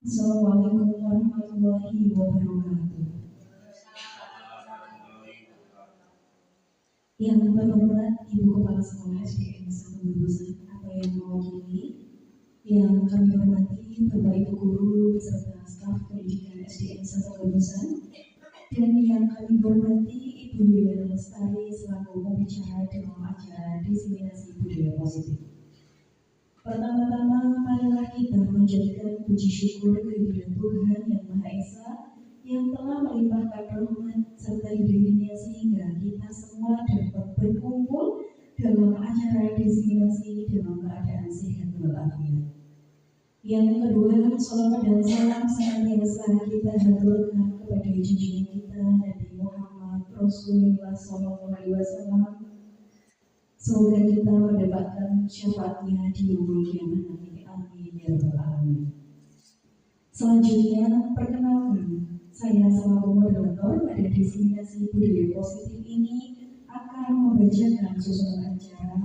Assalamualaikum warahmatullahi wabarakatuh. Yang terhormat Ibu Kepala Sekolah SDN 1 Gugusan atau yang mewakili, yang kami hormati Bapak Ibu Guru beserta staf pendidikan SDN 1 Gugusan, dan yang kami hormati Ibu Yuliana Lestari selaku pembicara dalam acara diseminasi budaya positif. Pertama-tama, marilah kita menjadikan puji syukur kehadiran Tuhan Yang Maha Esa yang telah melimpahkan rahmat serta hidayahnya sehingga kita semua dapat berkumpul dalam acara diseminasi dalam keadaan sehat walafiat. Yang kedua, sholawat dan salam senantiasa kita haturkan kepada junjungan kita Nabi Muhammad Rasulullah SAW. Semoga kita mendapatkan syafaatnya di yaumul kiamat nanti. Amin ya rabbal alamin. Selanjutnya, perkenalkan, saya selaku moderator pada diseminasi budaya positif ini akan membacakan susunan acara.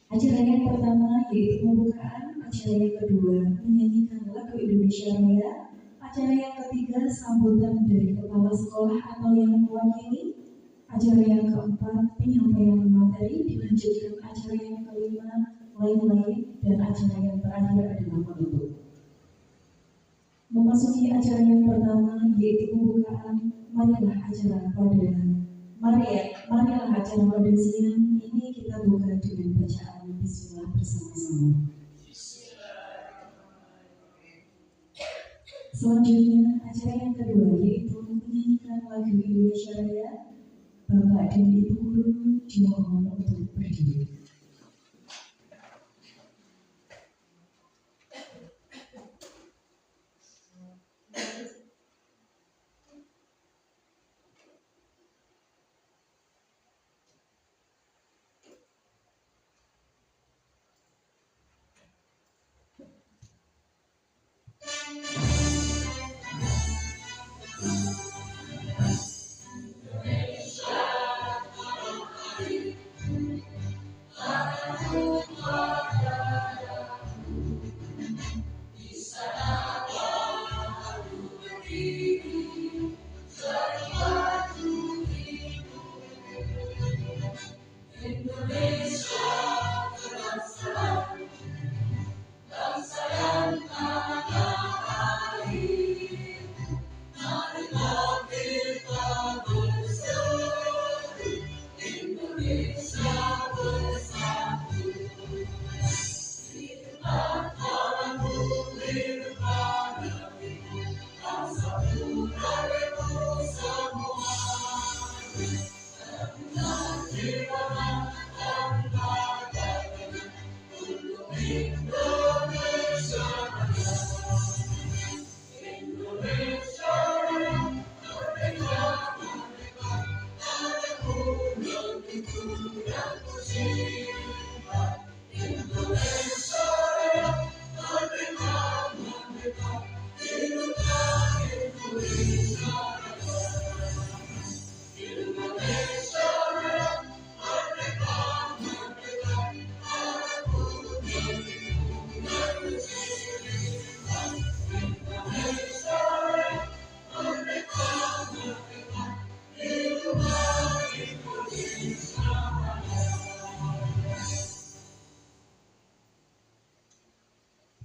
Acara yang pertama yaitu pembukaan, acara yang kedua menyanyikan lagu Indonesia Raya, acara yang ketiga sambutan dari kepala sekolah atau yang mewakili, acara yang keempat penyampaian materi, dilanjutkan acara yang kelima lain-lain, dan acara yang terakhir adalah penutup. Memasuki acara yang pertama yaitu pembukaan, marilah acara pada siang ini kita buka dengan bacaan Bismillah bersama-sama. Selanjutnya acara yang kedua yaitu menyanyikan lagu Indonesia Raya. Bapak dan Ibu Guru dimohon untuk berdiri.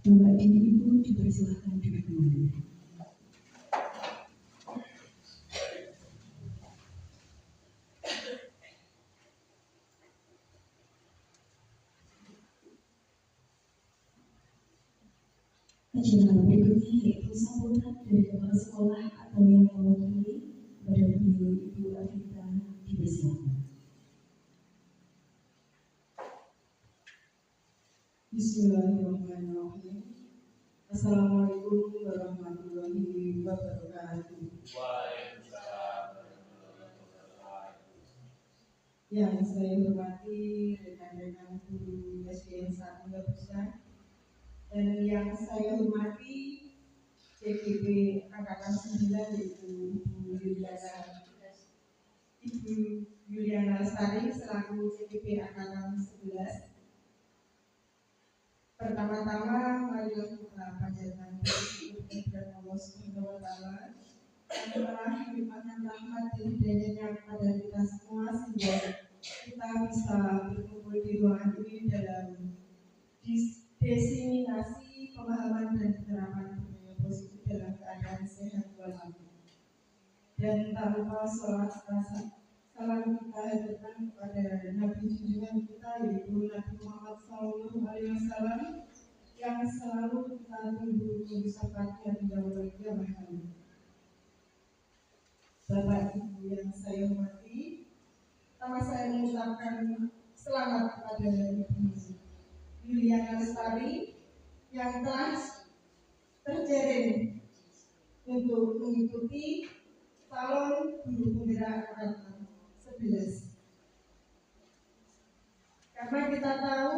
Bapak dan Ibu dipersilakan duduk kembali. Acara berikutnya yaitu sambutan dari kepala sekolah atau yang mewakili kepada beliau Ibu Afita dipersilakan. Bismillahirrahmanirrahim. Assalamualaikum warahmatullahi wabarakatuh. Yang saya hormati rekan-rekan guru SDN 1 Gugusan, dan yang saya hormati CGP Angkatan 9 yaitu Ibu Yuliana Lestari selaku CGP Angkatan 11. Pertama-tama marilah kita panjatkan puji Subhanahu wa Ta'ala yang telah melimpahkan rahmat dan hidayahnya kepada kita semua sehingga kita bisa berkumpul di ruangan ini dalam diseminasi pemahaman dan penerapan budaya positif dalam keadaan sehat walafiat. Dan tak lupa sholat salam kita haturkan kepada Nabi junjungan kita yaitu Nabi Muhammad SAW yang selalu kita tunggu syafaatnya di yaumul qiyamah. Bapak Ibu yang saya hormati, pertama saya mengucapkan selamat kepada Ibu Yuliana Lestari yang telah terjaring untuk mengikuti calon guru penggerak angkatan 11. Karena kita tahu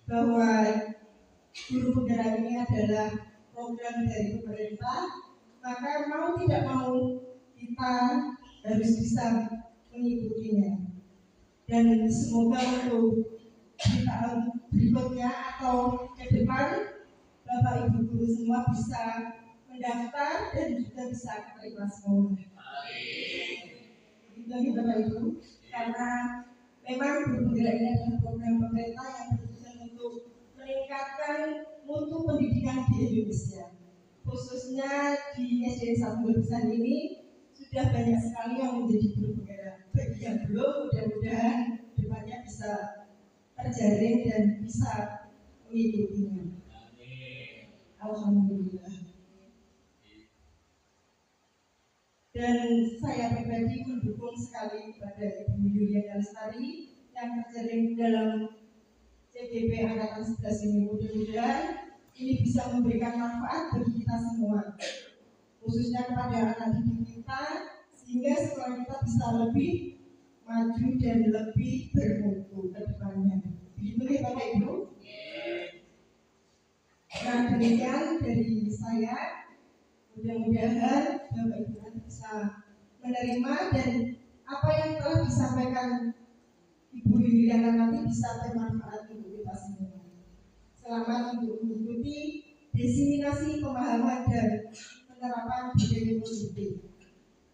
bahwa guru penggerak ini adalah program dari pemerintah, maka mau tidak mau kita harus bisa mengikutinya. Dan semoga untuk di tahun berikutnya atau ke depan Bapak Ibu guru semua bisa mendaftar dan juga bisa keterima semua. Itu Bapak Ibu, karena memang guru penggerak ini adalah program pemerintah yang bertujuan untuk meningkatkan mutu pendidikan di Indonesia, khususnya di SD 1 Besar ini sudah banyak sekali yang menjadi guru penggerak. Bagi yang belum, mudah-mudahan depannya bisa terjaring dan bisa mengikutinya. Alhamdulillah. Dan saya pribadi mendukung sekali kepada Ibu Yuliana Lestari yang terjaring dalam CGP Angkatan 11 ini. Mudah-mudahan ini bisa memberikan manfaat bagi kita semua, khususnya kepada anak didik kita, sehingga sekolah kita bisa lebih maju dan lebih bermutu ke depannya. Begitu ya Bapak Ibu? Nah, demikian dari saya. Mudah-mudahan Bapak Ibu nanti bisa menerima dan apa yang telah disampaikan Ibu Yuliana nanti bisa bermanfaat untuk kita semua. Selamat untuk mengikuti diseminasi pemahaman dan penerapan budaya positif.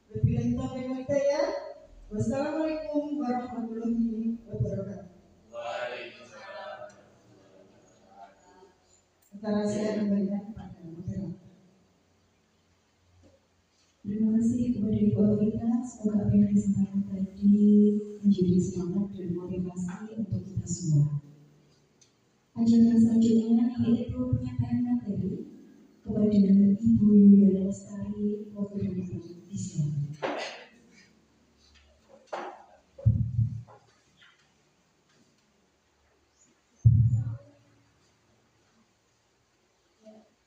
Wabillahi taufiq wal hidayah. Wassalamualaikum warahmatullahi wabarakatuh. Waalaikumsalam. Sekarang saya kembalikan kepada moderator. Terima kasih kepada Ibu Alvita. Semoga apa yang disampaikan tadi menjadi semangat dan motivasi untuk kita semua. Ajaran selanjutnya yaitu penyampaian materi kepada Ibu Yuliana Lestari wakil Gubernur Islam.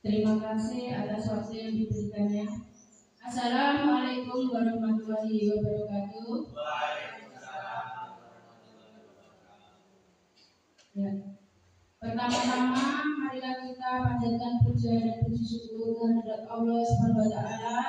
Terima kasih atas waktu yang diberikannya. Assalamualaikum warahmatullahi wabarakatuh. Waalaikumsalam. Ya. Pertama-tama, marilah kita panjatkan puja dan puji syukur kehadirat Allah Subhanahu wa Ta'ala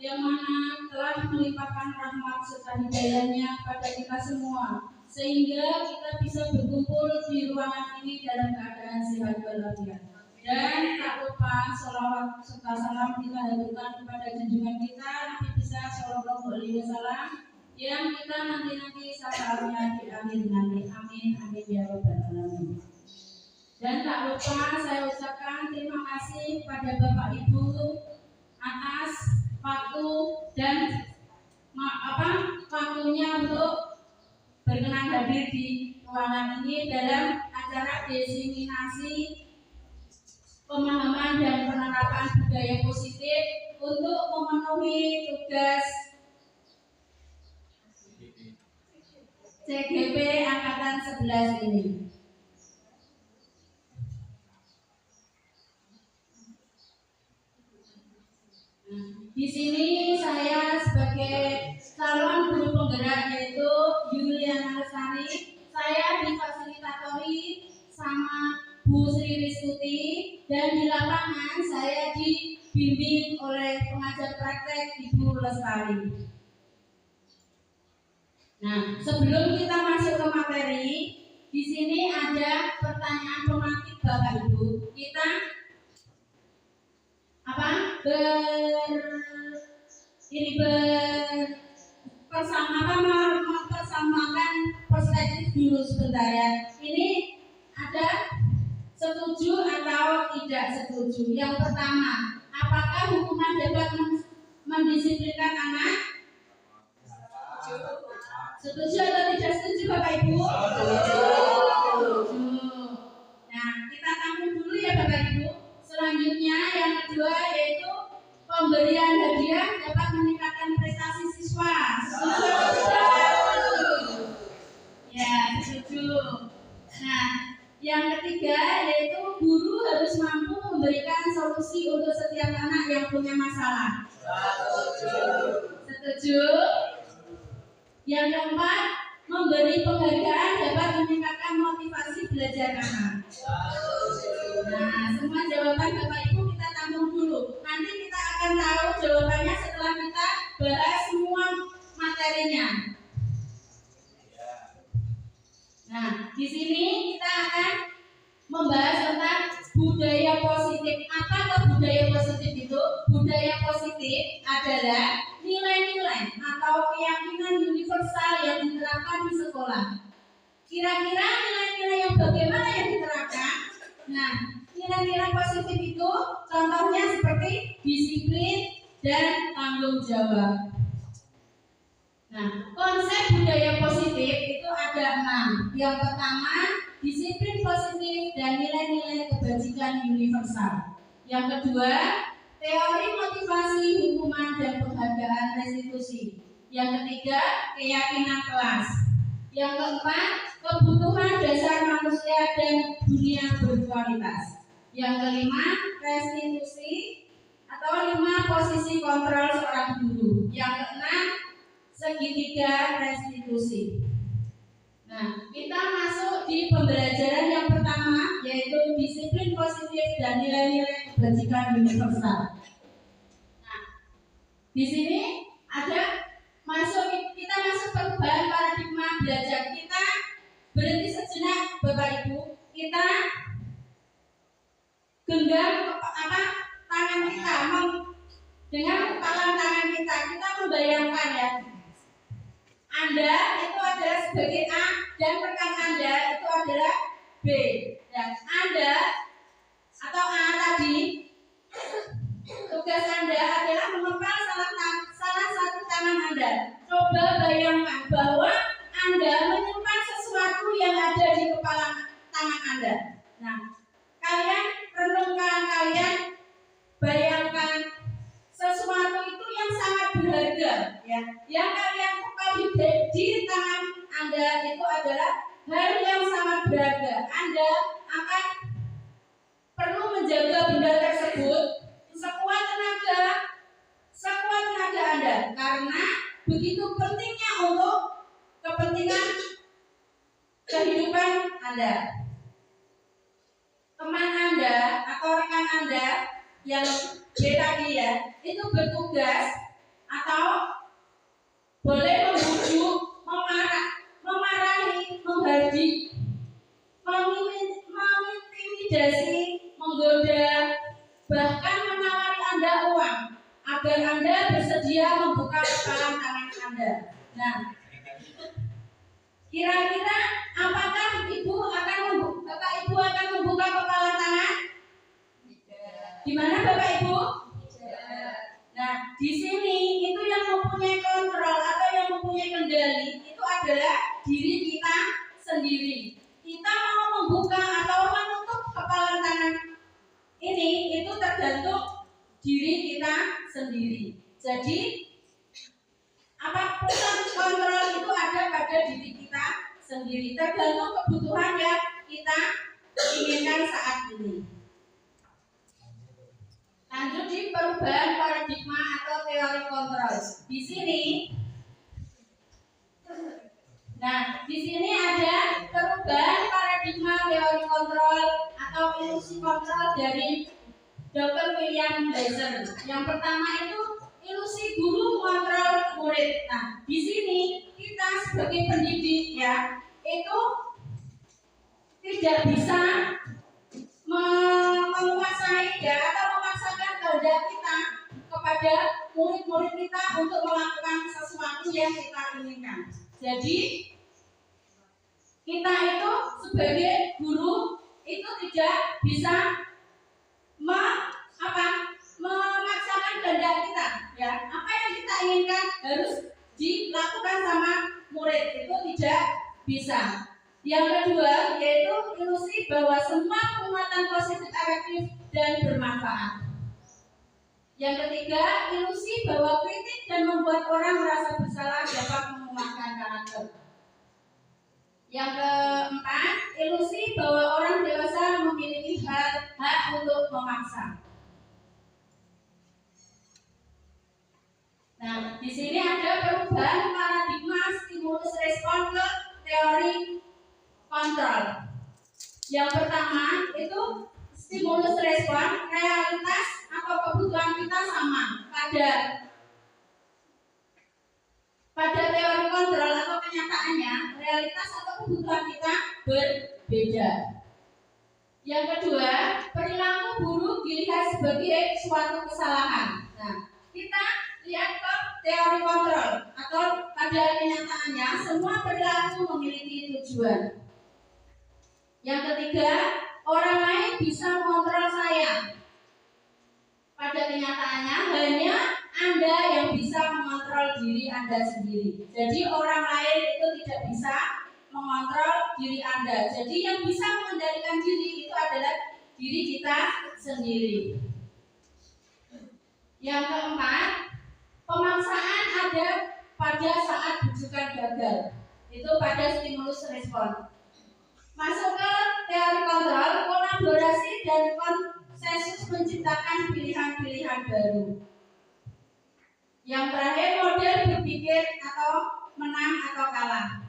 yang mana telah melimpahkan rahmat serta hidayahnya pada kita semua, sehingga kita bisa berkumpul di ruangan ini dalam keadaan sehat walafiat. Dan tak lupa sholawat serta salam kita haturkan kepada junjungan kita Nabi besar Sallallahu Alaihi Wasallam yang kita nanti syafaatnya di akhir nanti. Amin amin ya rabbal alamin. Dan tak lupa saya ucapkan terima kasih kepada Bapak Ibu atas waktu dan waktunya untuk berkenan hadir di ruangan ini dalam acara diseminasi pemahaman dan penerapan budaya positif untuk memenuhi tugas CGP Angkatan 11 ini. Di sini saya sebagai calon guru penggerak yaitu Yuliana Lestari, saya difasilitatori sama Bu Sri Rizkuti, dan di lapangan saya dibimbing oleh pengajar praktek Ibu Lestari. Nah, sebelum kita masuk ke materi, di sini ada pertanyaan pemantik Bapak Ibu. Kita mempersamakan perspektif dulu sebentar ya. Ini ada setuju atau tidak setuju. Yang pertama, apakah hukuman dapat mendisiplinkan anak? Setuju atau tidak setuju Bapak Ibu? Setuju. Nah, kita tampung dulu ya Bapak Ibu. Selanjutnya yang kedua yaitu pemberian hadiah dapat meningkatkan prestasi siswa. Setuju atau tidak? Ya, setuju. Nah, yang ketiga yaitu guru harus mampu memberikan solusi untuk setiap anak yang punya masalah. Setuju. Setuju. Yang keempat, memberi penghargaan dapat meningkatkan motivasi belajar anak. Nah, semua jawaban Bapak Ibu kita tampung dulu. Nanti kita akan tahu jawabannya setelah kita bahas semua materinya. Nah, di sini kita akan membahas tentang budaya positif. Apa budaya positif itu? Budaya positif adalah nilai-nilai atau keyakinan universal yang diterapkan di sekolah. Kira-kira nilai-nilai yang bagaimana yang diterapkan? Nah, nilai-nilai positif itu contohnya seperti disiplin dan tanggung jawab. Nah, konsep budaya positif itu ada 6. Yang pertama, disiplin positif dan nilai-nilai kebajikan universal. Yang kedua, teori motivasi, hukuman dan penghargaan restitusi. Yang ketiga, keyakinan kelas. Yang keempat, kebutuhan dasar manusia dan dunia berkualitas. Yang kelima, restitusi atau 5 posisi kontrol seorang guru. Yang keenam, segitiga restitusi. Nah, kita masuk di pembelajaran yang pertama yaitu disiplin positif dan nilai-nilai kebajikan universal. Nah, di sini kita masuk perubahan paradigma belajar. Kita berhenti sejenak Bapak Ibu. Kita genggam tangan kita dengan kepalan tangan kita membayangkan ya. Anda itu adalah sebagai A dan rekan Anda itu adalah B. Dan Anda atau A tadi tugas Anda adalah mengepal salah satu tangan Anda. Coba bayangkan bahwa Anda menyimpan sesuatu yang ada di kepala tangan Anda. Nah, kalian renungkan, kalian bayangkan sesuatu itu yang sangat berharga ya. Yang kalian kepal di tangan Anda itu adalah hal yang sangat berharga. Anda akan perlu menjaga benda tersebut sekuat tenaga Anda karena begitu pentingnya untuk kepentingan kehidupan Anda. Teman Anda atau rekan Anda yang B tadi ya, itu bertugas atau boleh membujuk, memarahi, menghardik, mengintimidasi, menggoda, bahkan menawari Anda uang agar Anda bersedia membuka kepalan tangan Anda. Nah, kira-kira apakah Bapak Ibu akan membuka kepalan tangan? Di mana Bapak Ibu? Nah, di sini itu yang mempunyai kontrol atau yang mempunyai kendali itu adalah diri kita sendiri. Kita mau membuka atau menutup kepalan tangan ini itu tergantung diri kita sendiri. Jadi pusat kontrol itu ada pada diri kita sendiri, tergantung kebutuhan yang kita inginkan saat ini. Lanjut di perubahan paradigma atau teori kontrol. Di sini ada perubahan paradigma teori kontrol atau ilusi kontrol dari Dr. William Blazer. Yang pertama itu ilusi guru kontrol murid. Nah, di sini kita sebagai pendidik ya, itu tidak bisa menguasai ya atau memaksakan kehendak kita kepada murid-murid kita untuk melakukan sesuatu yang kita inginkan. Jadi kita itu sebagai guru itu tidak bisa memaksakan kehendak kita, ya. Apa yang kita inginkan harus dilakukan sama murid, itu tidak bisa. Yang kedua yaitu ilusi bahwa semua penguatan positif efektif dan bermanfaat. Yang ketiga, ilusi bahwa kritik dan membuat orang merasa bersalah dapat melemahkan karakter. Yang keempat, ilusi bahwa orang dewasa memiliki hak untuk memaksa. Nah, di sini ada perubahan paradigma stimulus respon ke teori kontrol. Yang pertama itu stimulus respon, realitas atau kebutuhan kita sama pada teori kontrol atau kenyataannya realitas atau kebutuhan kita berbeda. Yang kedua, perilaku buruk dilihat sebagai suatu kesalahan. Nah, kita lihat ke teori kontrol atau pada kenyataannya semua perilaku memiliki tujuan. Yang ketiga, orang lain bisa mengontrol saya. Pada kenyataannya hanya Anda yang bisa mengontrol diri Anda sendiri. Jadi orang lain itu tidak bisa mengontrol diri Anda. Jadi yang bisa mengendalikan diri itu adalah diri kita sendiri. Yang keempat, pemaksaan ada pada saat bujukan gagal. Itu pada stimulus respon. Masuk ke teori kontrol, kolaborasi dan konsensus menciptakan pilihan-pilihan baru. Yang terakhir, model berpikir atau menang atau kalah.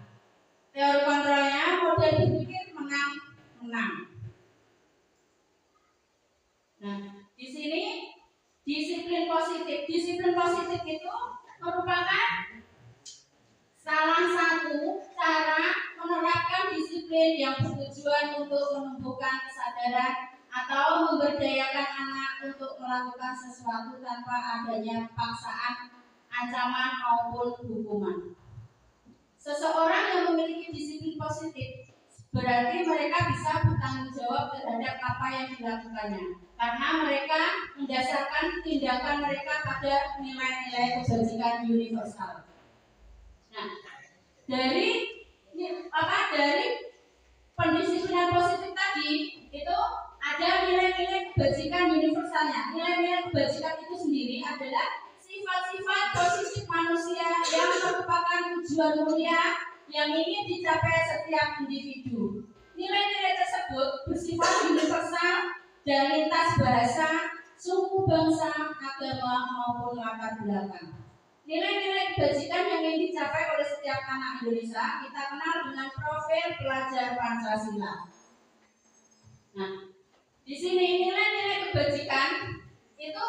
Teori kontrolnya model berpikir menang. Nah, di sini disiplin positif. Disiplin positif itu merupakan salah satu cara menerapkan disiplin yang bertujuan untuk menumbuhkan kesadaran atau memberdayakan anak untuk melakukan sesuatu tanpa adanya paksaan, ancaman maupun hukuman. Seseorang yang memiliki disiplin positif berarti mereka bisa bertanggung jawab terhadap apa yang dilakukannya, karena mereka mendasarkan tindakan mereka pada nilai-nilai kebajikan universal. Nah, dari pendisiplinan positif tadi itu ada nilai-nilai kebajikan universalnya. Nilai-nilai kebajikan itu sendiri adalah sifat-sifat positif manusia yang merupakan tujuan mulia yang ingin dicapai setiap individu. Nilai-nilai tersebut bersifat universal dan lintas bahasa, suku, bangsa, agama maupun latar belakang. Nilai-nilai kebajikan yang ingin dicapai oleh setiap anak Indonesia kita kenal dengan profil pelajar Pancasila. Nah, di sini nilai-nilai kebajikan itu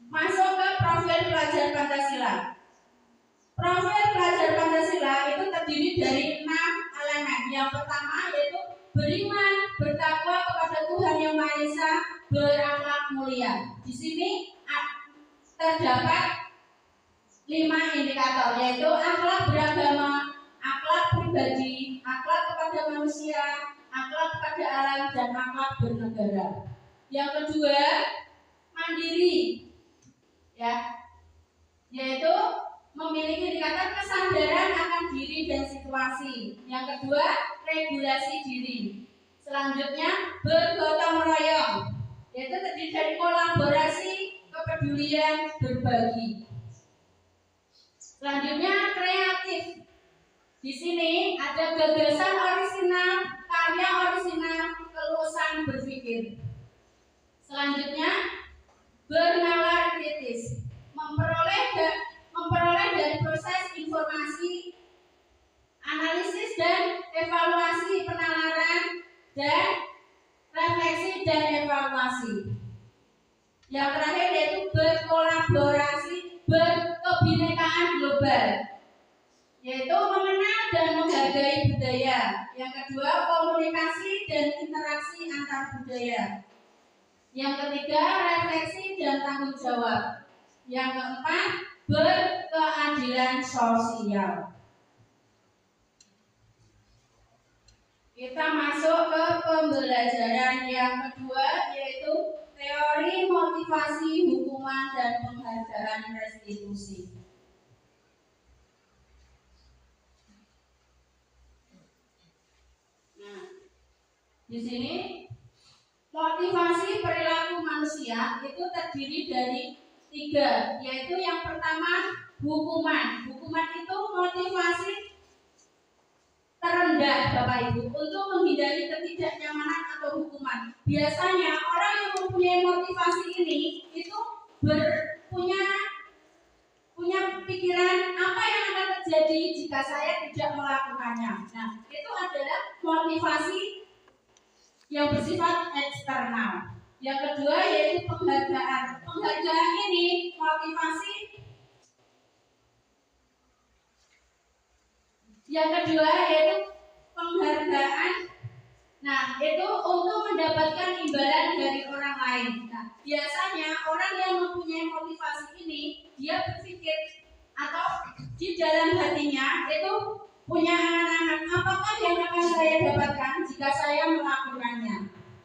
masuk ke profil pelajar Pancasila. Profil pelajar Pancasila itu terdiri dari 6 elemen. Yang pertama yaitu beriman, bertakwa kepada Tuhan Yang Maha Esa, berakhlak mulia. Di sini terdapat 5 indikator, yaitu akhlak beragama, akhlak pribadi, akhlak kepada manusia, akhlak kepada alam, dan akhlak bernegara. Yang kedua, mandiri, ya, yaitu memiliki indikator kesadaran akan diri dan situasi. Yang kedua, regulasi diri. Selanjutnya, bergotong royong, yaitu terdiri dari kolaborasi, kepedulian, berbagi. Selanjutnya, kreatif. Di sini ada gagasan orisinal, karya orisinal, kelulusan berpikir. Selanjutnya, bernalar kritis, memperoleh dari proses informasi, analisis dan evaluasi penalaran, dan refleksi dan evaluasi. Yang terakhir yaitu berkolaborasi, berkebinekaan global, yaitu mengenal dan menghargai budaya. Yang kedua, komunikasi dan interaksi antar budaya. Yang ketiga, refleksi dan tanggung jawab. Yang keempat, berkeadilan sosial. Kita masuk ke pembelajaran yang kedua, yaitu teori motivasi hukuman dan penghargaan restitusi. Nah, di sini motivasi perilaku manusia itu terdiri dari 3, yaitu yang pertama hukuman. Hukuman itu motivasi terendah Bapak Ibu untuk menghindari ketidaknyamanan atau hukuman. Biasanya orang yang mempunyai motivasi ini itu punya pikiran apa yang akan terjadi jika saya tidak melakukannya. Nah, itu adalah motivasi yang bersifat eksternal. Yang kedua yaitu penghargaan. Penghargaan ini motivasi yang kedua yaitu penghargaan. Nah, itu untuk mendapatkan imbalan dari orang lain. Nah, biasanya orang yang mempunyai motivasi ini dia berpikir atau di dalam hatinya itu punya angan-angan apakah yang akan saya dapatkan jika saya melakukannya.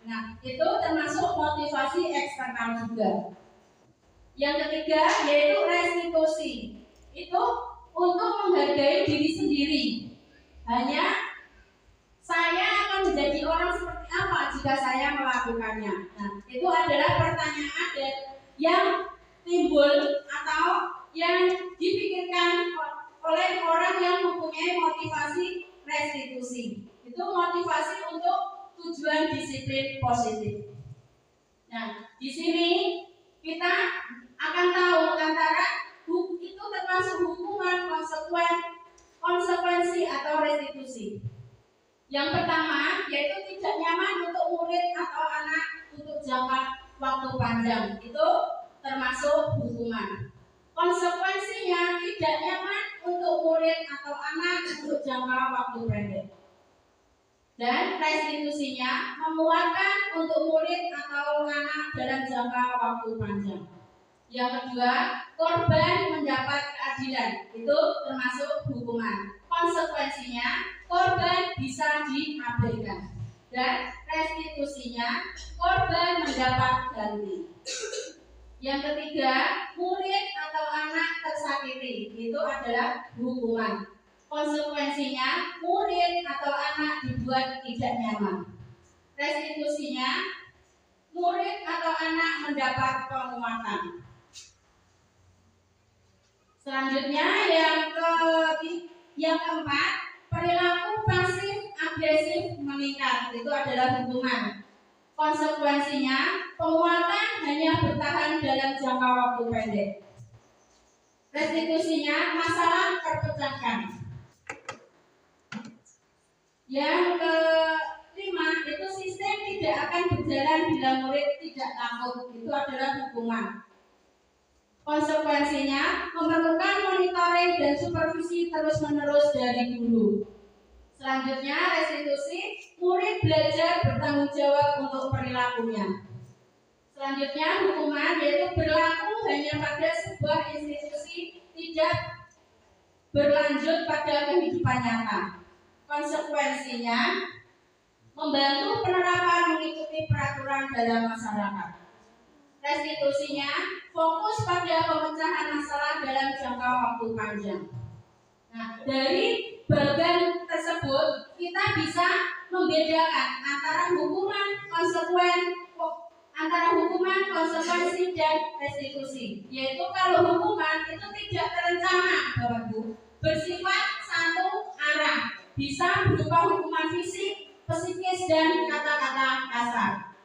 Nah, itu termasuk motivasi eksternal juga. Yang ketiga yaitu restitusi. Itu untuk menghargai diri sendiri. Hanya saya akan menjadi orang seperti apa jika saya melakukannya. Nah, itu adalah pertanyaan yang timbul atau yang dipikirkan oleh orang yang mempunyai motivasi restitusi. Itu motivasi untuk tujuan disiplin positif. Nah, di sini kita akan tahu antara itu termasuk hukuman, konsekuensi atau restitusi. Yang pertama yaitu tidak nyaman untuk murid atau anak untuk jangka waktu panjang. Itu termasuk hukuman. Konsekuensinya tidak nyaman untuk murid atau anak untuk jangka waktu pendek. Dan restitusinya memuatkan untuk murid atau anak dalam jangka waktu panjang. Yang kedua, korban mendapat keadilan. Itu termasuk hukuman. Konsekuensinya, korban bisa diabaikan. Dan restitusinya, korban mendapat ganti. Yang ketiga, murid atau anak tersakiti. Itu adalah hukuman. Konsekuensinya, murid atau anak dibuat tidak nyaman. Restitusinya, murid atau anak mendapat penguatan. Selanjutnya yang keempat, perilaku pasif agresif meningkat. Itu adalah hukuman. Konsekuensinya, penguatan hanya bertahan dalam jangka waktu pendek. Restitusinya, masalah terpecahkan. Yang kelima, itu sistem tidak akan berjalan bila murid tidak takut. Itu adalah hukuman. Konsekuensinya, memerlukan monitoring dan supervisi terus-menerus dari guru. Selanjutnya, restitusi, murid belajar bertanggung jawab untuk perilakunya. Selanjutnya, hukuman yaitu berlaku hanya pada sebuah institusi, tidak berlanjut pada kehidupan nyata. Konsekuensinya, membantu penerapan mengikuti peraturan dalam masyarakat. Restitusinya, fokus pada pemecahan masalah dalam jangka waktu panjang. Nah, dari bagian tersebut kita bisa membedakan antara hukuman, konsekuensi dan restitusi. Yaitu kalau hukuman itu tidak terencana, Bapak Ibu, bersifat satu arah, bisa berupa hukuman fisik, psikis dan kata-kata kasar.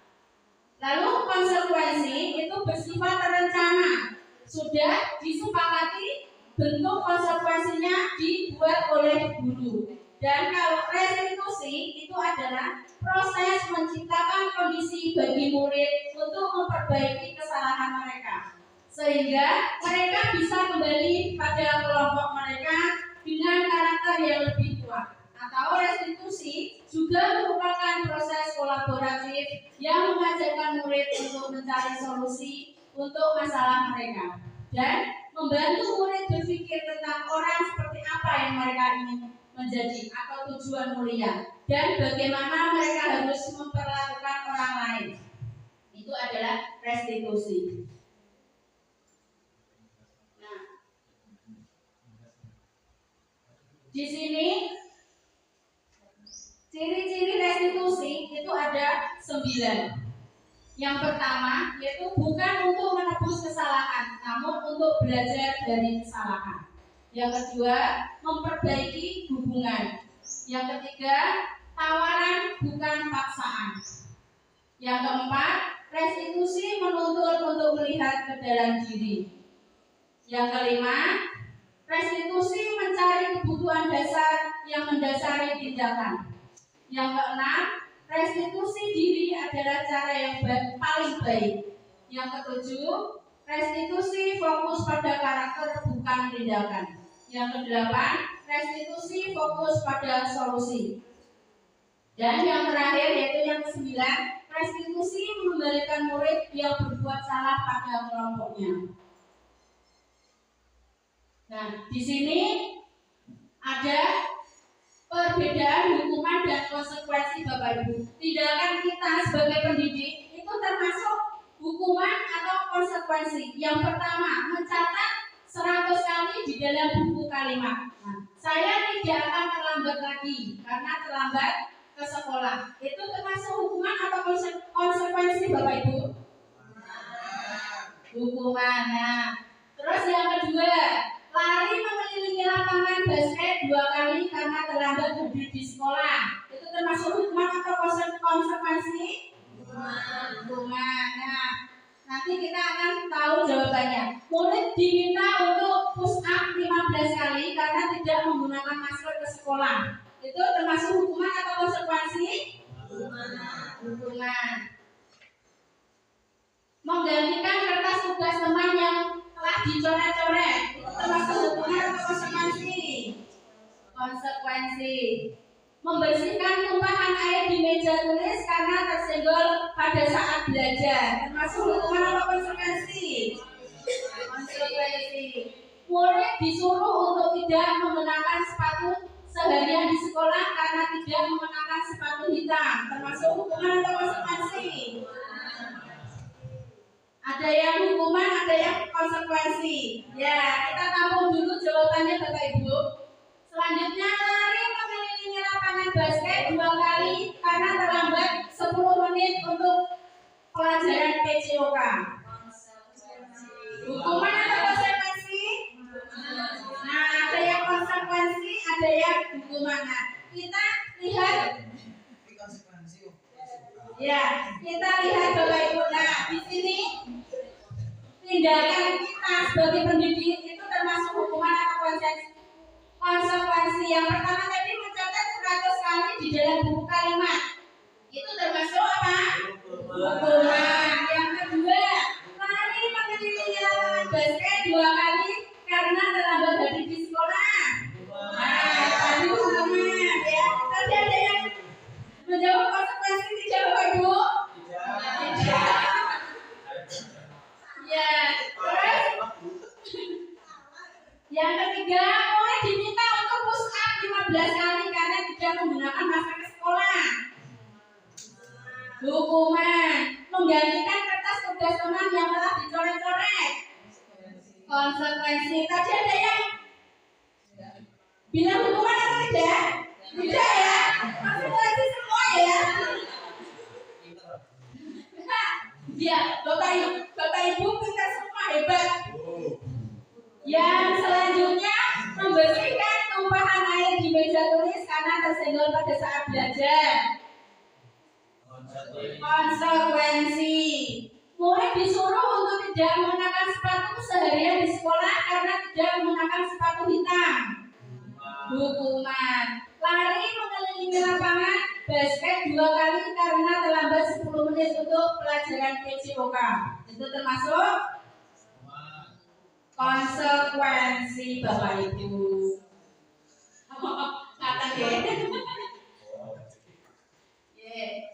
Lalu konsekuensi itu bersifat terencana, sudah disepakati, bentuk konsekuensinya dibuat oleh guru. Dan kalau restitusi itu adalah proses menciptakan kondisi bagi murid untuk memperbaiki kesalahan mereka, sehingga mereka bisa kembali pada kelompok mereka dengan karakter yang lebih kuat. Atau restitusi juga merupakan proses kolaboratif yang mengajarkan murid untuk mencari solusi untuk masalah mereka. dan membantu murid berpikir tentang orang seperti apa yang mereka ingin menjadi atau tujuan mulia dan bagaimana mereka harus memperlakukan orang lain. Itu adalah restitusi. Nah, di sini ciri-ciri restitusi itu ada 9. Yang pertama yaitu bukan untuk menebus kesalahan, namun untuk belajar dari kesalahan. Yang kedua, memperbaiki hubungan. Yang ketiga, tawaran bukan paksaan. Yang keempat, restitusi menuntut untuk melihat ke dalam diri. Yang kelima, restitusi mencari kebutuhan dasar yang mendasari tindakan. Yang keenam, restitusi diri adalah cara yang paling baik. Yang ketujuh, restitusi fokus pada karakter bukan tindakan. Yang kedelapan, restitusi fokus pada solusi. Dan yang terakhir yaitu yang ke-9, restitusi mengembalikan murid yang berbuat salah pada kelompoknya. Nah, di sini ada perbedaan hukuman dan konsekuensi Bapak Ibu. Tindakan kita sebagai pendidik itu termasuk hukuman atau konsekuensi. Yang pertama, mencatat 100 kali di dalam buku kalimat. Nah, saya tidak akan terlambat lagi karena terlambat ke sekolah. Itu termasuk hukuman atau konsekuensi Bapak Ibu? Hukuman. Nah, terus yang kedua, lari mengelilingi lapangan basket 2 kali karena terlambat hadir di sekolah. Itu termasuk hukuman atau konsekuensi? Hukuman. Nah, nanti kita akan tahu jawabannya. Murid diminta untuk push up 15 kali karena tidak menggunakan masker ke sekolah. Itu termasuk hukuman atau konsekuensi? Hukuman. Menggantikan kertas tugas teman yang telah dicoret-coret. Itu termasuk hukuman atau konsekuensi? Konsekuensi. Membersihkan tumpahan air di meja tulis karena tersenggol pada saat belajar. Termasuk hukuman atau konsekuensi? Konsekuensi. Murid disuruh untuk tidak mengenakan sepatu seharian di sekolah karena tidak mengenakan sepatu hitam. Termasuk hukuman atau konsekuensi? Ada yang hukuman, ada yang konsekuensi. Ya, kita tampung dulu jawabannya Bapak Ibu. Selanjutnya, lari mengelilingi lapangan basket 2 kali karena terlambat 10 menit untuk pelajaran PCOK. Hukuman atau konsekuensi? Nah, ada yang konsekuensi, ada yang hukuman. Nah, kita lihat. Ya, kita lihat Bapak Ibu. Nah, di sini tindakan kita sebagai pendidik itu termasuk hukuman atau konsekuensi. Yang pertama tadi mencatat 100 kali di dalam buku kalimat. Itu termasuk apa? Hukuman. Yang kedua, lari mengelilingi lapangan basket 2 kali karena terlambat hadir di sekolah. Nah, tadi hukuman ya. Tadi ada yang menjawab konsekuensi tidak Bapak Ibu? Tidak. Ya, terus yang ketiga, murid diminta untuk push up 15 kali karena tidak menggunakan masker ke sekolah. Hukuman. Menggantikan kertas tugas teman yang telah dicoret-coret. Konsekuensi. Tadi ada yang bilang hukuman atau tidak? Tidak ya? Konsekuensi semua ya? Ya, Bapak Ibu kita semua hebat. Yang selanjutnya, membersihkan tumpahan air di meja tulis karena tersenggol pada saat belajar. Konsekuensi. Murid disuruh untuk tidak menggunakan sepatu seharian di sekolah karena tidak menggunakan sepatu hitam. Hukuman. Lari mengelilingi lapangan basket 2 kali karena terlambat 10 menit untuk pelajaran PCOK. Itu termasuk konsekuensi Bapak Ibu. Kata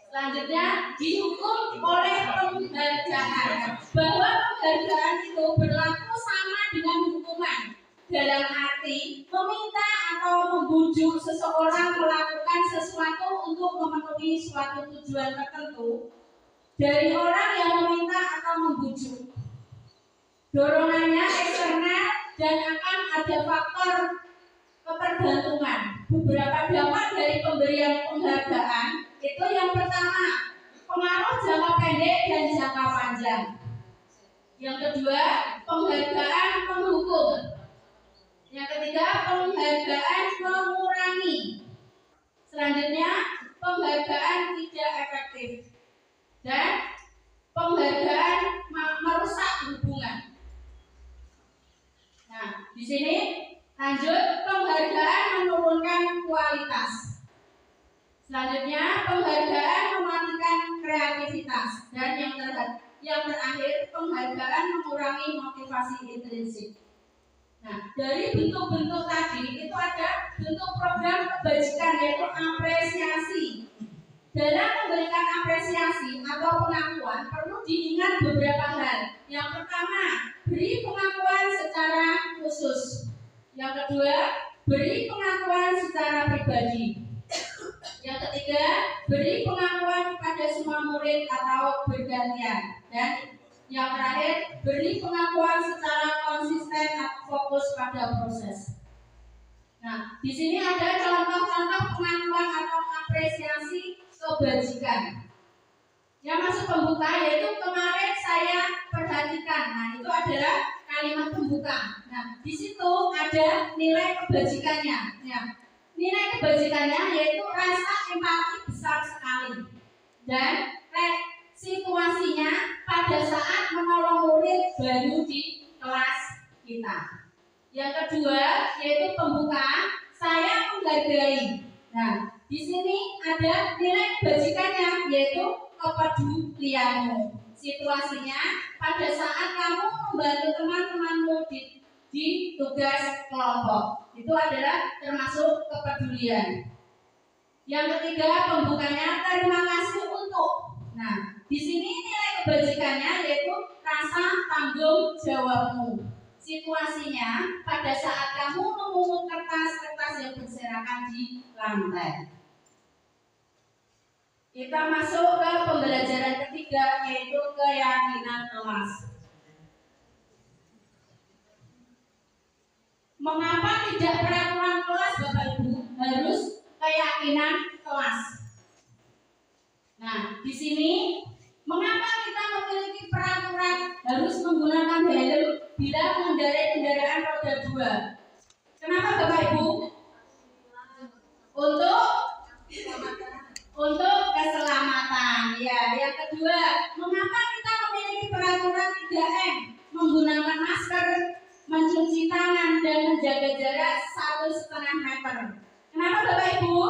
selanjutnya dihukum oleh penghargaan. Bahwa penghargaan itu berlaku sama dengan hukuman, dalam arti meminta atau membujuk seseorang melakukan sesuatu untuk memenuhi suatu tujuan tertentu dari orang yang meminta atau membujuk. Dorongannya eksternal dan akan ada faktor ketergantungan. Beberapa dampak dari pemberian penghargaan itu yang pertama, pengaruh jangka pendek dan jangka panjang. Yang kedua, penghargaan menghukum. Yang ketiga, penghargaan mengurangi. Selanjutnya, penghargaan tidak efektif. Dan penghargaan merusak hubungan. Nah, di sini lanjut, penghargaan menurunkan kualitas. Selanjutnya, penghargaan mematikan kreativitas. Dan yang terakhir, penghargaan mengurangi motivasi intrinsik. Nah, dari bentuk-bentuk tadi itu ada bentuk program kebajikan, yaitu apresiasi. Dalam memberikan apresiasi atau pengakuan perlu diingat beberapa hal. Yang pertama, beri pengakuan secara khusus. Yang kedua, beri pengakuan secara pribadi. Yang ketiga, beri pengakuan kepada semua murid atau bergantian. Dan yang terakhir, beri pengakuan secara konsisten atau fokus pada proses. Nah, di sini ada contoh-contoh pengakuan atau apresiasi kebajikan. Yang masuk pembuka yaitu kemarin saya perhatikan. Nah, itu adalah kalimat pembuka. Nah, di situ ada nilai kebajikannya. Ya, nilai kebajikannya yaitu rasa empati besar sekali dan situasinya pada saat menolong murid baru di kelas kita. Yang kedua yaitu pembuka, saya menghargai. Nah, di sini ada nilai kebajikannya yaitu kepedulianmu. Situasinya pada saat kamu membantu teman-temanmu di tugas kelompok. Itu adalah termasuk kepedulian. Yang ketiga, pembukanya terima kasih untuk. Nah, di sini nilai kebajikannya yaitu rasa tanggung jawabmu. Situasinya pada saat kamu memungut kertas-kertas yang berserakan di lantai. Kita masuk ke pembelajaran ketiga yaitu keyakinan kelas. Mengapa tidak peraturan kelas Bapak Ibu harus keyakinan kelas? Nah, di sini mengapa kita memiliki peraturan harus menggunakan helm bila mengendarai kendaraan roda 2? Kenapa Bapak Ibu? Untuk keselamatan. Ya, yang kedua, mengapa kita memiliki peraturan 3M? Menggunakan masker, mencuci tangan dan menjaga jarak 1,5 meter. Kenapa Bapak Ibu?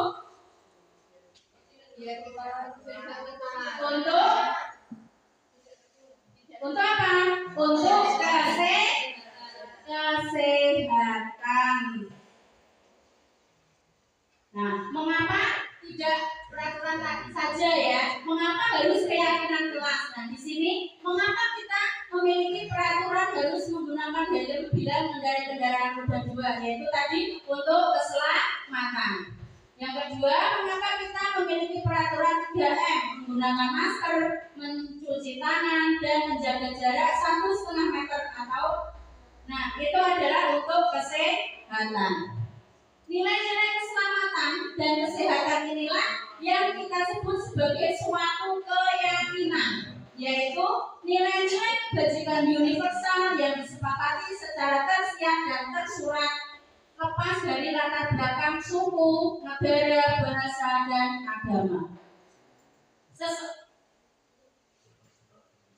Untuk apa? Untuk kesehatan. Nah, mengapa tidak peraturan saja ya? Mengapa harus keyakinan kelas? Nah, di sini mengapa kita memiliki peraturan harus menggunakan helm bila mengendarai kendaraan roda 2? Yaitu tadi untuk keselamatan. Yang kedua, mengapa kita memiliki peraturan 3M? Menggunakan masker, mencuci tangan, dan menjaga jarak 1,5 meter atau. Nah, itu adalah untuk kesehatan. Nilai-nilai keselamatan dan kesehatan inilah yang kita sebut sebagai suatu keyakinan, yaitu nilai-nilai kebajikan universal yang disepakati secara tersiar dan tersurat, lepas dari latar belakang suku, negara, bahasa, dan agama.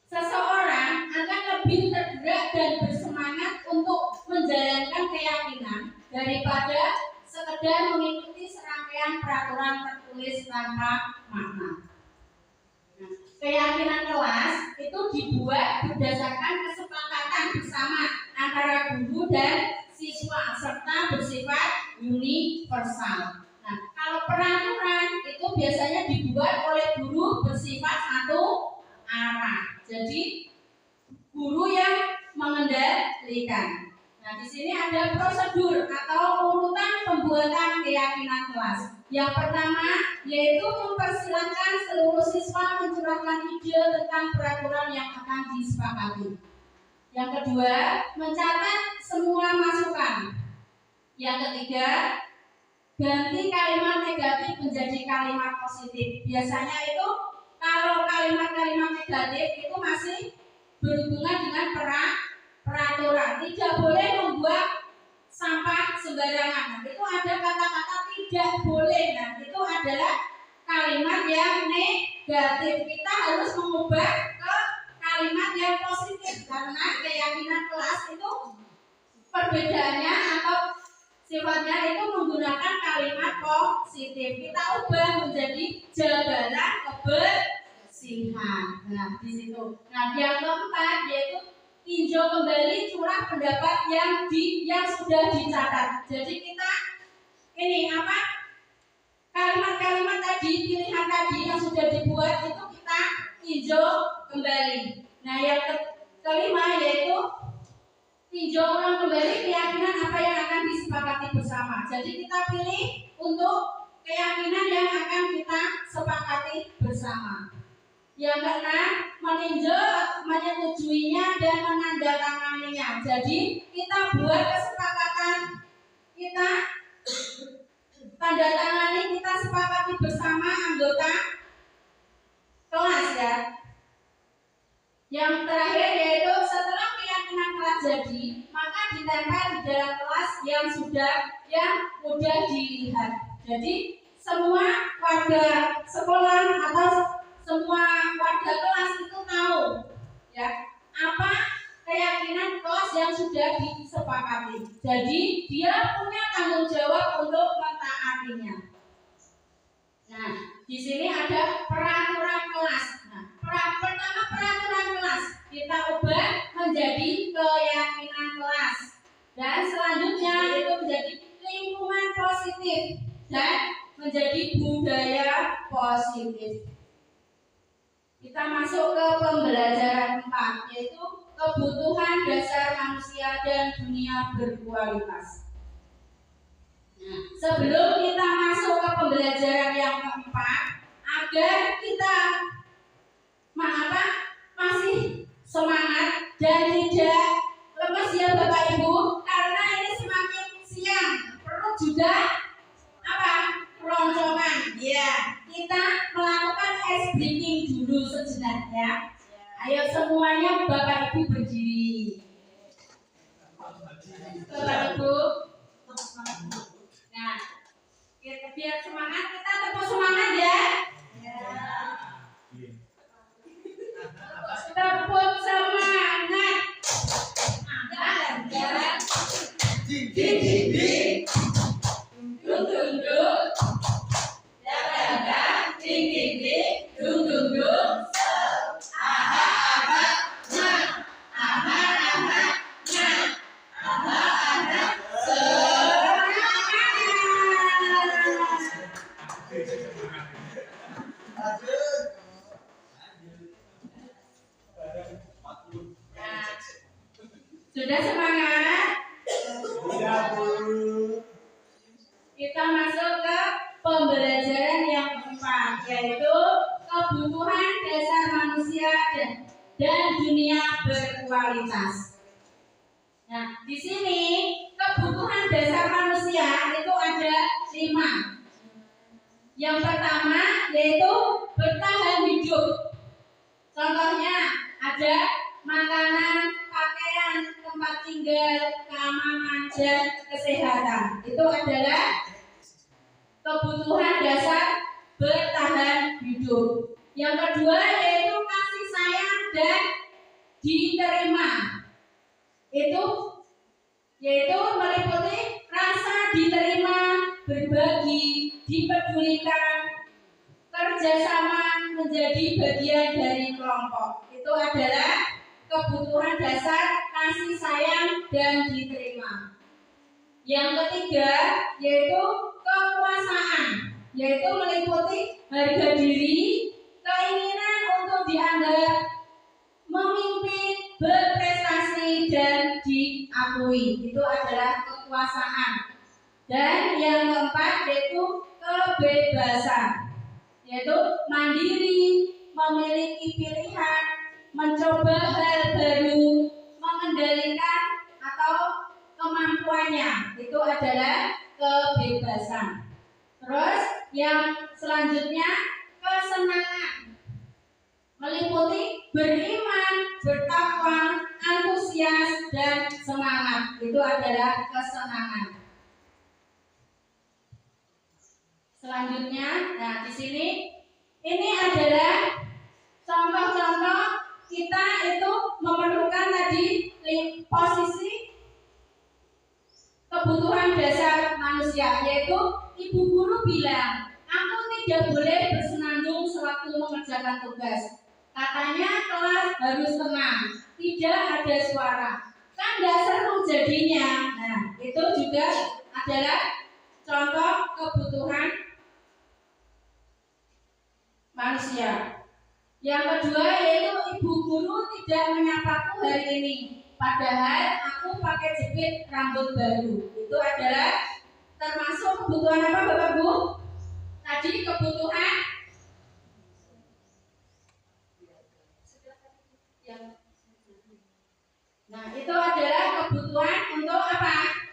Seseorang akan lebih tergerak dan bersemangat untuk menjalankan keyakinan daripada sekedar mengikuti serangkaian peraturan tertulis tanpa makna. Nah, keyakinan kelas itu dibuat berdasarkan kesepakatan bersama antara guru dan siswa serta bersifat universal. Nah, kalau peraturan itu biasanya dibuat oleh guru bersifat satu arah. Jadi guru yang mengendalikan. Nah, di sini ada prosedur atau urutan pembuatan keyakinan kelas. Yang pertama yaitu mempersilahkan seluruh siswa mencurahkan ide tentang peraturan yang akan disepakati. Yang kedua, mencatat semua masukan. Yang ketiga, ganti kalimat negatif menjadi kalimat positif. Biasanya itu kalau kalimat-kalimat negatif itu masih berhubungan dengan peraturan. Tidak boleh membuat sampah sembarangan. Itu ada kata-kata tidak boleh. Nah, itu adalah kalimat yang negatif. Kita harus mengubah ke kalimat yang positif karena keyakinan kelas itu perbedaannya atau sifatnya itu menggunakan kalimat positif. Kita ubah menjadi jagalah kebersihan. Nah, di situ. Nah, yang keempat yaitu tinjau kembali curah pendapat yang sudah dicatat. Jadi kita ini kalimat-kalimat tadi, pilihan tadi yang sudah dibuat itu kita tinjau kembali. Nah, yang kelima yaitu tinjau ulang kembali keyakinan apa yang akan disepakati bersama. Jadi kita pilih untuk keyakinan yang akan kita sepakati bersama. Yang keenam, meninjau, menyetujuinya dan menandatanganinya. Jadi kita buat kesepakatan, kita tanda tangani, kita sepakati bersama anggota kelas ya. Yang terakhir yaitu setelah keyakinan kelas jadi, maka ditempel di dalam kelas yang mudah dilihat. Jadi semua warga sekolah atau semua warga kelas itu tahu ya apa keyakinan kelas yang sudah disepakati. Jadi dia punya tanggung jawab untuk mentaatinya. Nah, di sini ada peraturan kelas. Nah, pertama peraturan kelas kita ubah menjadi keyakinan kelas. Dan selanjutnya itu menjadi lingkungan positif dan menjadi budaya positif. Kita masuk ke pembelajaran 4 yaitu kebutuhan dasar manusia dan dunia berkualitas. Nah, sebelum kita masuk ke pembelajaran yang keempat, agar kita masih semangat dan tidak lemes ya Bapak Ibu, karena ini semakin siang perut juga keroncongan. Ya, kita melakukan ice breaking dulu sejenak ya. Ayo semuanya Bapak Ibu berdiri. Bapak Ibu. Nah, biar semangat, kita tepuk semangat ya. Tepuk semangat. Ding ding ding ding. Dung dung dung. Ding ding ding. Dung dung dung. Aha aha nah. Aha aha nah. Aha aha sudah semangat? Sudah, Bu. Kita masuk ke pembelajaran yang keempat, yaitu kebutuhan dasar manusia dan dunia berkualitas. Nah, di sini kebutuhan dasar manusia itu ada 5. Yang pertama yaitu bertahan hidup. Contohnya ada makanan, pakaian, tempat tinggal, keamanan, dan kesehatan. Itu adalah kebutuhan dasar bertahan hidup. Yang kedua yaitu kasih sayang dan diterima. Itu yaitu meliputi rasa diterima, berbagi, dipedulikan, kerjasama, menjadi bagian dari kelompok. Itu adalah kebutuhan dasar kasih sayang dan diterima. Yang ketiga yaitu kekuasaan, yaitu meliputi harga diri, keinginan untuk dianggap, memimpin, berprestasi, dan diakui. akui. Itu adalah kekuasaan. Dan yang keempat yaitu kebebasan, yaitu mandiri, memiliki pilihan, mencoba hal baru, mengendalikan atau kemampuannya. Itu adalah kebebasan. Terus yang selanjutnya kesenangan, meliputi beriman, bertakwa, antusias, dan semangat. Itu adalah kesenangan. Selanjutnya, nah di sini ini adalah contoh-contoh kita itu memerlukan tadi posisi kebutuhan dasar manusia, yaitu ibu guru bilang, aku tidak boleh bersenandung sewaktu mengerjakan tugas. Katanya kelas harus tenang, tidak ada suara. Kan nggak seru jadinya. Nah, itu juga adalah contoh kebutuhan manusia. Yang kedua yaitu ibu guru tidak menyapaku hari ini, padahal aku pakai jepit rambut baru. Itu adalah termasuk kebutuhan apa Bapak Bu? Tadi kebutuhan nah itu adalah kebutuhan untuk apa?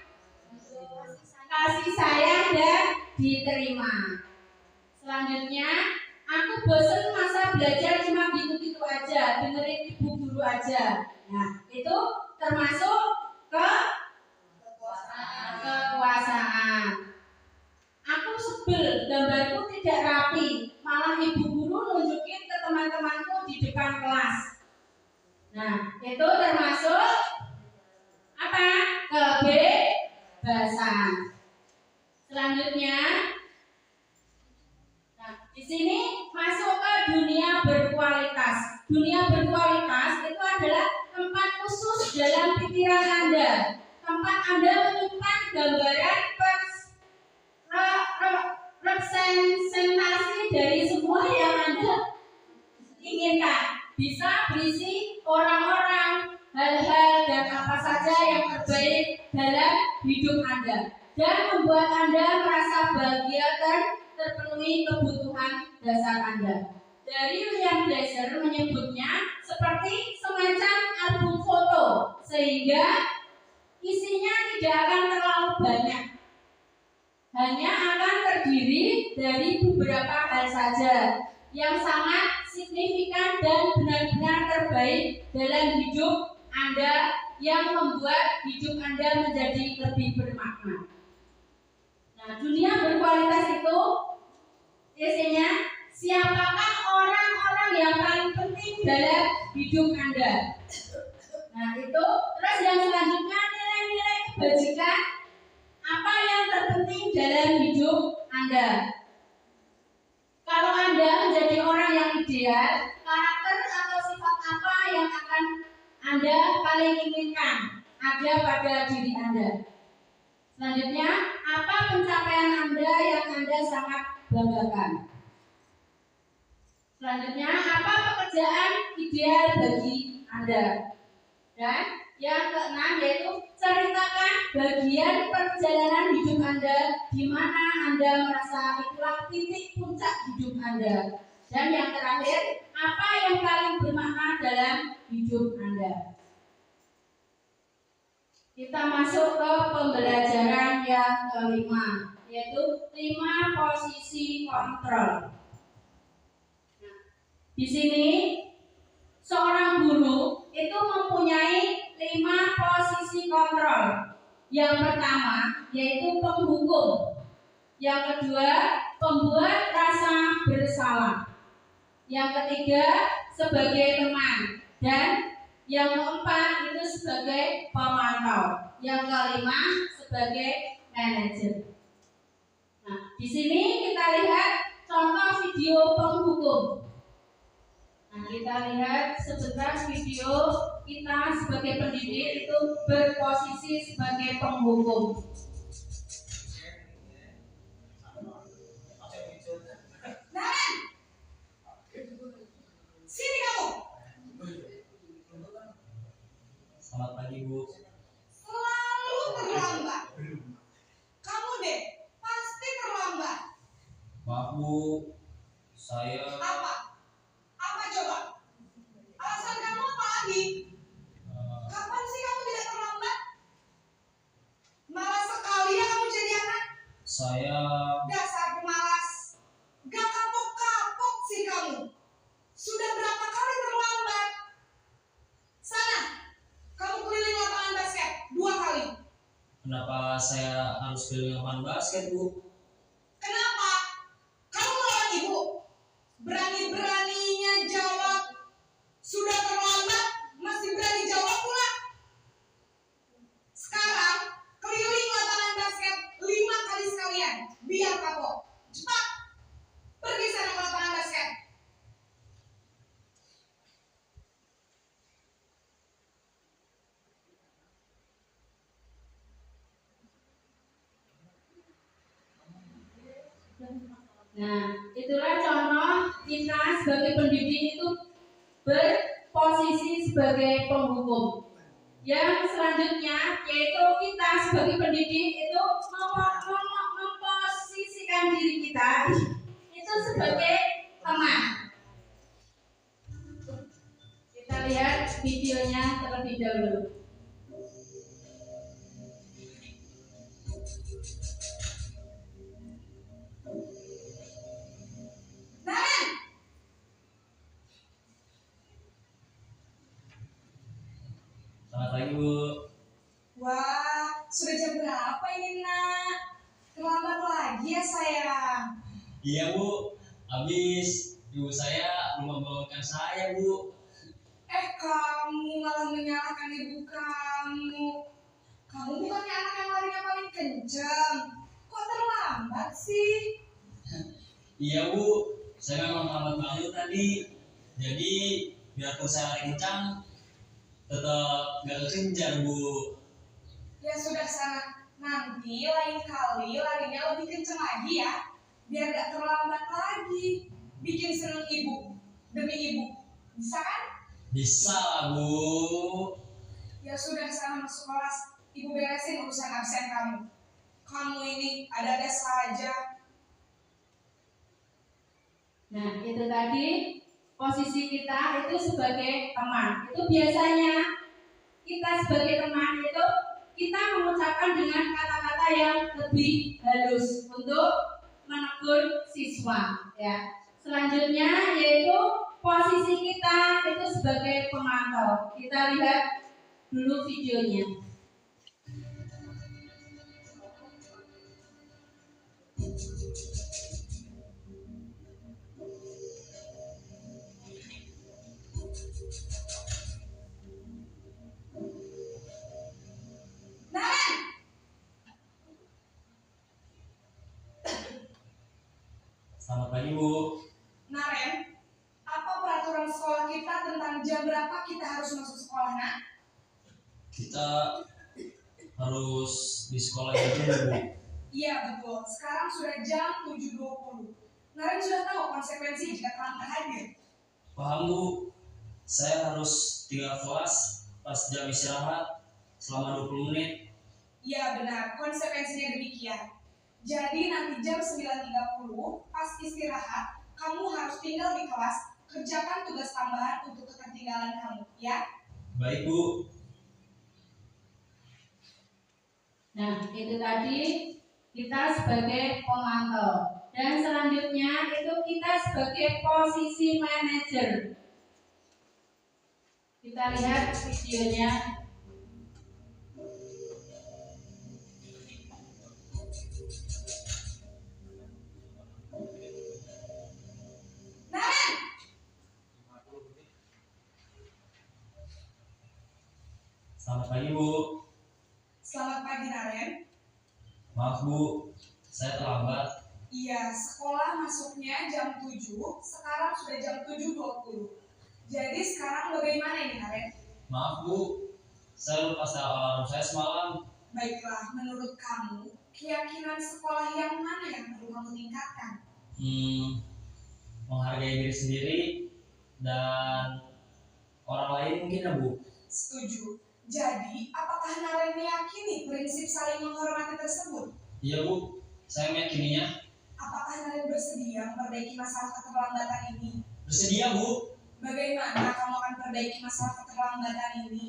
Kasih sayang dan diterima. Selanjutnya, aku bosan masa belajar cuma gitu-gitu aja, dengerin ibu guru aja. Nah, itu termasuk kekuasaan. Aku sebel, gambarku tidak rapi, malah ibu guru nunjukin ke teman-temanku di depan kelas. Nah, itu termasuk apa? Kebebasan. Selanjutnya, di sini masuk ke dunia berkualitas. Dunia berkualitas itu adalah tempat khusus dalam pikiran Anda. Tempat Anda menyimpan gambaran representasi dari semua yang Anda inginkan. Bisa berisi orang-orang, hal-hal, dan apa saja yang terbaik dalam hidup Anda. Dan membuat Anda merasa bahagia dan terpenuhi kebutuhan dasar Anda. Dari William Glasser menyebutnya seperti semacam album foto, sehingga isinya tidak akan terlalu banyak, hanya akan terdiri dari beberapa hal saja yang sangat signifikan dan benar-benar terbaik dalam hidup Anda, yang membuat hidup Anda menjadi lebih bermakna. Nah, dunia berkualitas itu isinya siapakah orang-orang yang paling penting dalam hidup Anda. Nah, itu terus yang selanjutnya nilai-nilai kebajikan, apa yang terpenting dalam hidup Anda. Kalau Anda menjadi orang yang ideal, karakter atau sifat apa yang akan Anda paling inginkan ada pada diri Anda. Selanjutnya, apa pencapaian Anda yang Anda sangat banggakan? Selanjutnya, apa pekerjaan ideal bagi Anda? Dan yang keenam yaitu ceritakan bagian perjalanan hidup Anda di mana Anda merasa itulah titik puncak hidup Anda. Dan yang terakhir, apa yang paling bermakna dalam hidup Anda? Kita masuk ke pembelajaran yang kelima, yaitu 5 posisi kontrol. Nah, di sini seorang guru itu mempunyai 5 posisi kontrol. Yang pertama yaitu penghukum, yang kedua pembuat rasa bersalah, yang ketiga sebagai teman, dan yang keempat itu sebagai pemantau, yang kelima sebagai manajer. Nah, di sini kita lihat contoh video penghukum. Nah, kita lihat sebentar video kita sebagai pendidik itu berposisi sebagai penghukum. Sini kamu. Selamat pagi Bu. Selamat Maaf Bu, saya Apa? Apa coba? Alasan kamu apa lagi? Kapan sih kamu tidak terlambat? Malas sekali ya kamu jadi anak. saya Dasar pemalas. Gak kapok-kapok sih kamu. Sudah berapa kali terlambat? Sana, kamu keliling lapangan basket 2 kali. kenapa saya harus keliling lapangan basket Bu? Kenapa? Kamu melawan ibu. Berani-beraninya jawab. Sudah terlambat, masih berani jawab pula. Sekarang, keliling lapangan basket 5 kali sekalian. Biar kapok. Cepat. Pergi sana ke lapangan basket. Nah, itulah contoh kita sebagai pendidik itu berposisi sebagai penghukum. Yang selanjutnya yaitu kita sebagai pendidik itu memposisikan diri kita itu sebagai teman. Kita lihat videonya terlebih dahulu. Naren, Selamat pagi Bu. wah, sudah jam berapa ini nak? Terlambat lagi ya sayang. Iya Bu, habis ibu saya belum membangunkan saya Bu. Kamu malah menyalahkan ibu kamu. Kamu bukannya anak yang larinya paling kencang. Kok terlambat sih? Iya Bu, saya memang lambat bangun tadi. Jadi biarpun saya lari kencang, tetap gak kekejar Bu. Ya sudah sana. Nanti lain kali larinya lebih kencang lagi ya. Biar gak terlambat lagi. Bikin seneng ibu. Demi ibu. Bisa kan? Bisa lah Bu. Ya sudah sana masuk kelas. Ibu beresin urusan absen kamu. Kamu ini ada-ada saja. Nah, itu tadi posisi kita itu sebagai teman. Itu biasanya kita sebagai teman itu kita mengucapkan dengan kata-kata yang lebih halus untuk menegur siswa. Ya. Selanjutnya yaitu posisi kita itu sebagai pemantau. Kita lihat dulu videonya. Naren, Selamat pagi Bu. Naren, apa peraturan sekolah kita tentang jam berapa kita harus masuk sekolah, nak? Kita harus di sekolah itu Bu. Iya betul, sekarang sudah jam 7.20. Naren sudah tahu konsekuensi jika terlambat hadir. Paham Bu, saya harus tinggal kelas pas jam istirahat selama 20 menit. Iya benar, konsekuensinya demikian. Jadi nanti jam 9.30 pas istirahat, kamu harus tinggal di kelas, kerjakan tugas tambahan untuk ketertinggalan kamu, ya? Baik Bu. Nah, itu tadi kita sebagai pemantau. Dan selanjutnya itu kita sebagai posisi manajer. Kita lihat videonya. Naren, Selamat pagi Bu. selamat pagi Naren. Maaf Bu, saya terlambat. Iya, sekolah masuknya jam 7, sekarang sudah jam 7.20. Jadi sekarang bagaimana ini Naren? Maaf Bu, saya lupa setel alarm saya semalam. Baiklah, menurut kamu, keyakinan sekolah yang mana yang perlu kamu tingkatkan? Menghargai diri sendiri dan orang lain mungkin ya Bu. Setuju. Jadi, apakah Naren meyakini prinsip saling menghormati tersebut? Iya Bu, saya meyakininya. Apakah Naren bersedia memperbaiki masalah keterlambatan ini? Bersedia, Bu. Bagaimana kamu akan perbaiki masalah keterlambatan ini?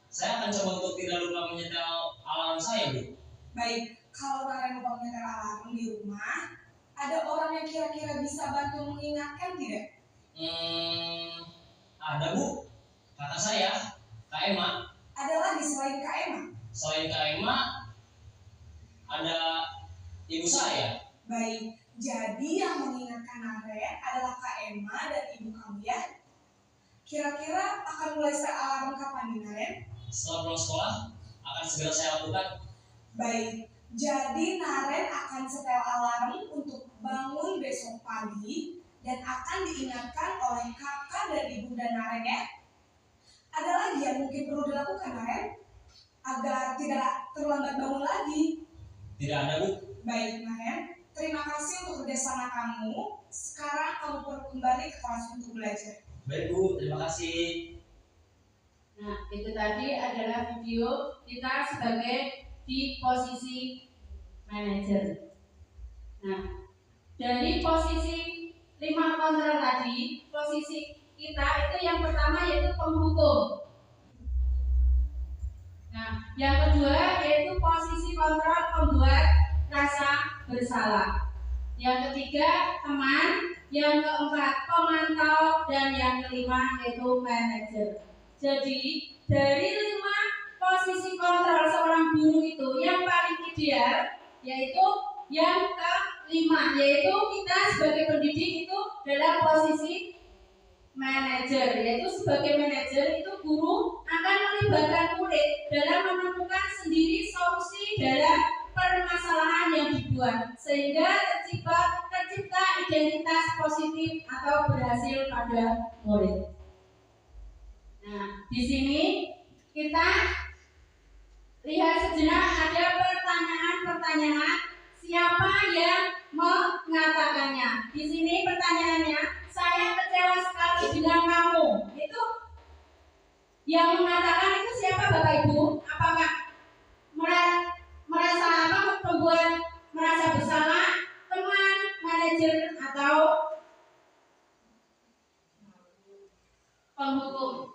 Saya akan coba untuk tidak lupa menyetel alarm saya, Bu. Baik, kalau Naren lupa menyetel alarm di rumah, ada orang yang kira-kira bisa bantu mengingatkan tidak? Ada, Bu. Kata saya, Kak Emma. Ada lagi selain Kak Emma? Selain Kak Emma, ada ibu saya. Baik, jadi yang mengingatkan Naren adalah Kak Emma dan ibu kamu ya? Kira-kira akan mulai setel alarm kapan nih Naren? Setelah pulang sekolah, akan segera saya lakukan. Baik, jadi Naren akan setel alarm untuk bangun besok pagi dan akan diingatkan oleh kakak dan ibu dan Naren ya. Ada lagi yang mungkin perlu dilakukan Naren agar tidak terlambat bangun lagi? Tidak ada, Bu. Baik Naren, terima kasih untuk kerjasama kamu. Sekarang kamu perlu kembali ke kelas untuk belajar. Baik, Bu. Terima kasih. Nah, itu tadi adalah video kita sebagai di posisi manajer. Nah, dari posisi 5 kontrol tadi, posisi kita itu yang pertama yaitu penghukum. Nah, yang kedua yaitu posisi kontrol pembuat rasa bersalah. Yang ketiga teman, yang keempat pemantau, dan yang kelima yaitu manajer. Jadi dari 5 posisi kontrol seorang guru itu yang paling ideal yaitu yang kelima, yaitu kita sebagai pendidik itu dalam posisi manajer, yaitu sebagai manajer itu guru akan melibatkan murid dalam menemukan sendiri solusi dalam permasalahan yang dibuat sehingga tercipta identitas positif atau berhasil pada murid. Nah, di sini kita lihat sejenak ada pertanyaan-pertanyaan siapa yang mengatakannya. Di sini pertanyaannya, saya kecewa sekali dengan kamu. Itu yang mengatakan itu siapa Bapak Ibu? Apakah merasa membuat merasa bersalah, teman, manajer, atau penghukum?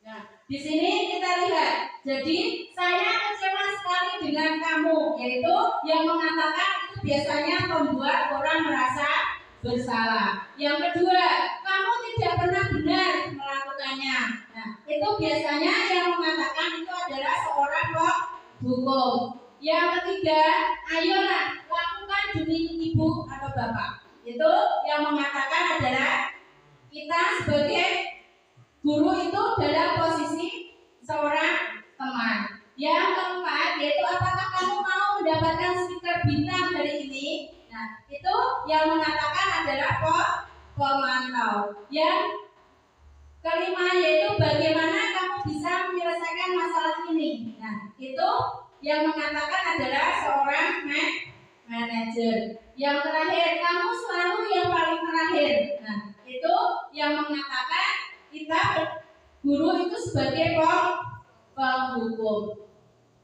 Nah, di sini kita lihat. Jadi saya kecewa sekali dengan kamu, yaitu yang mengatakan itu biasanya membuat orang merasa bersalah. Yang kedua, kamu tidak pernah benar melakukannya. Nah, itu biasanya yang mengatakan itu adalah seorang penghukum. Yang ketiga, ayolah lakukan demi ibu atau bapak. Itu yang mengatakan adalah kita sebagai guru itu dalam posisi seorang teman. Yang keempat yaitu apakah kamu mau mendapatkan stiker bintang hari ini? Nah, itu yang mengatakan adalah pemantau. Yang kelima yaitu bagaimana kamu bisa menyelesaikan masalah ini. Nah, itu yang mengatakan adalah seorang manajer. Yang terakhir, kamu selalu yang paling terakhir. Nah, itu yang mengatakan kita guru itu sebagai penghukum.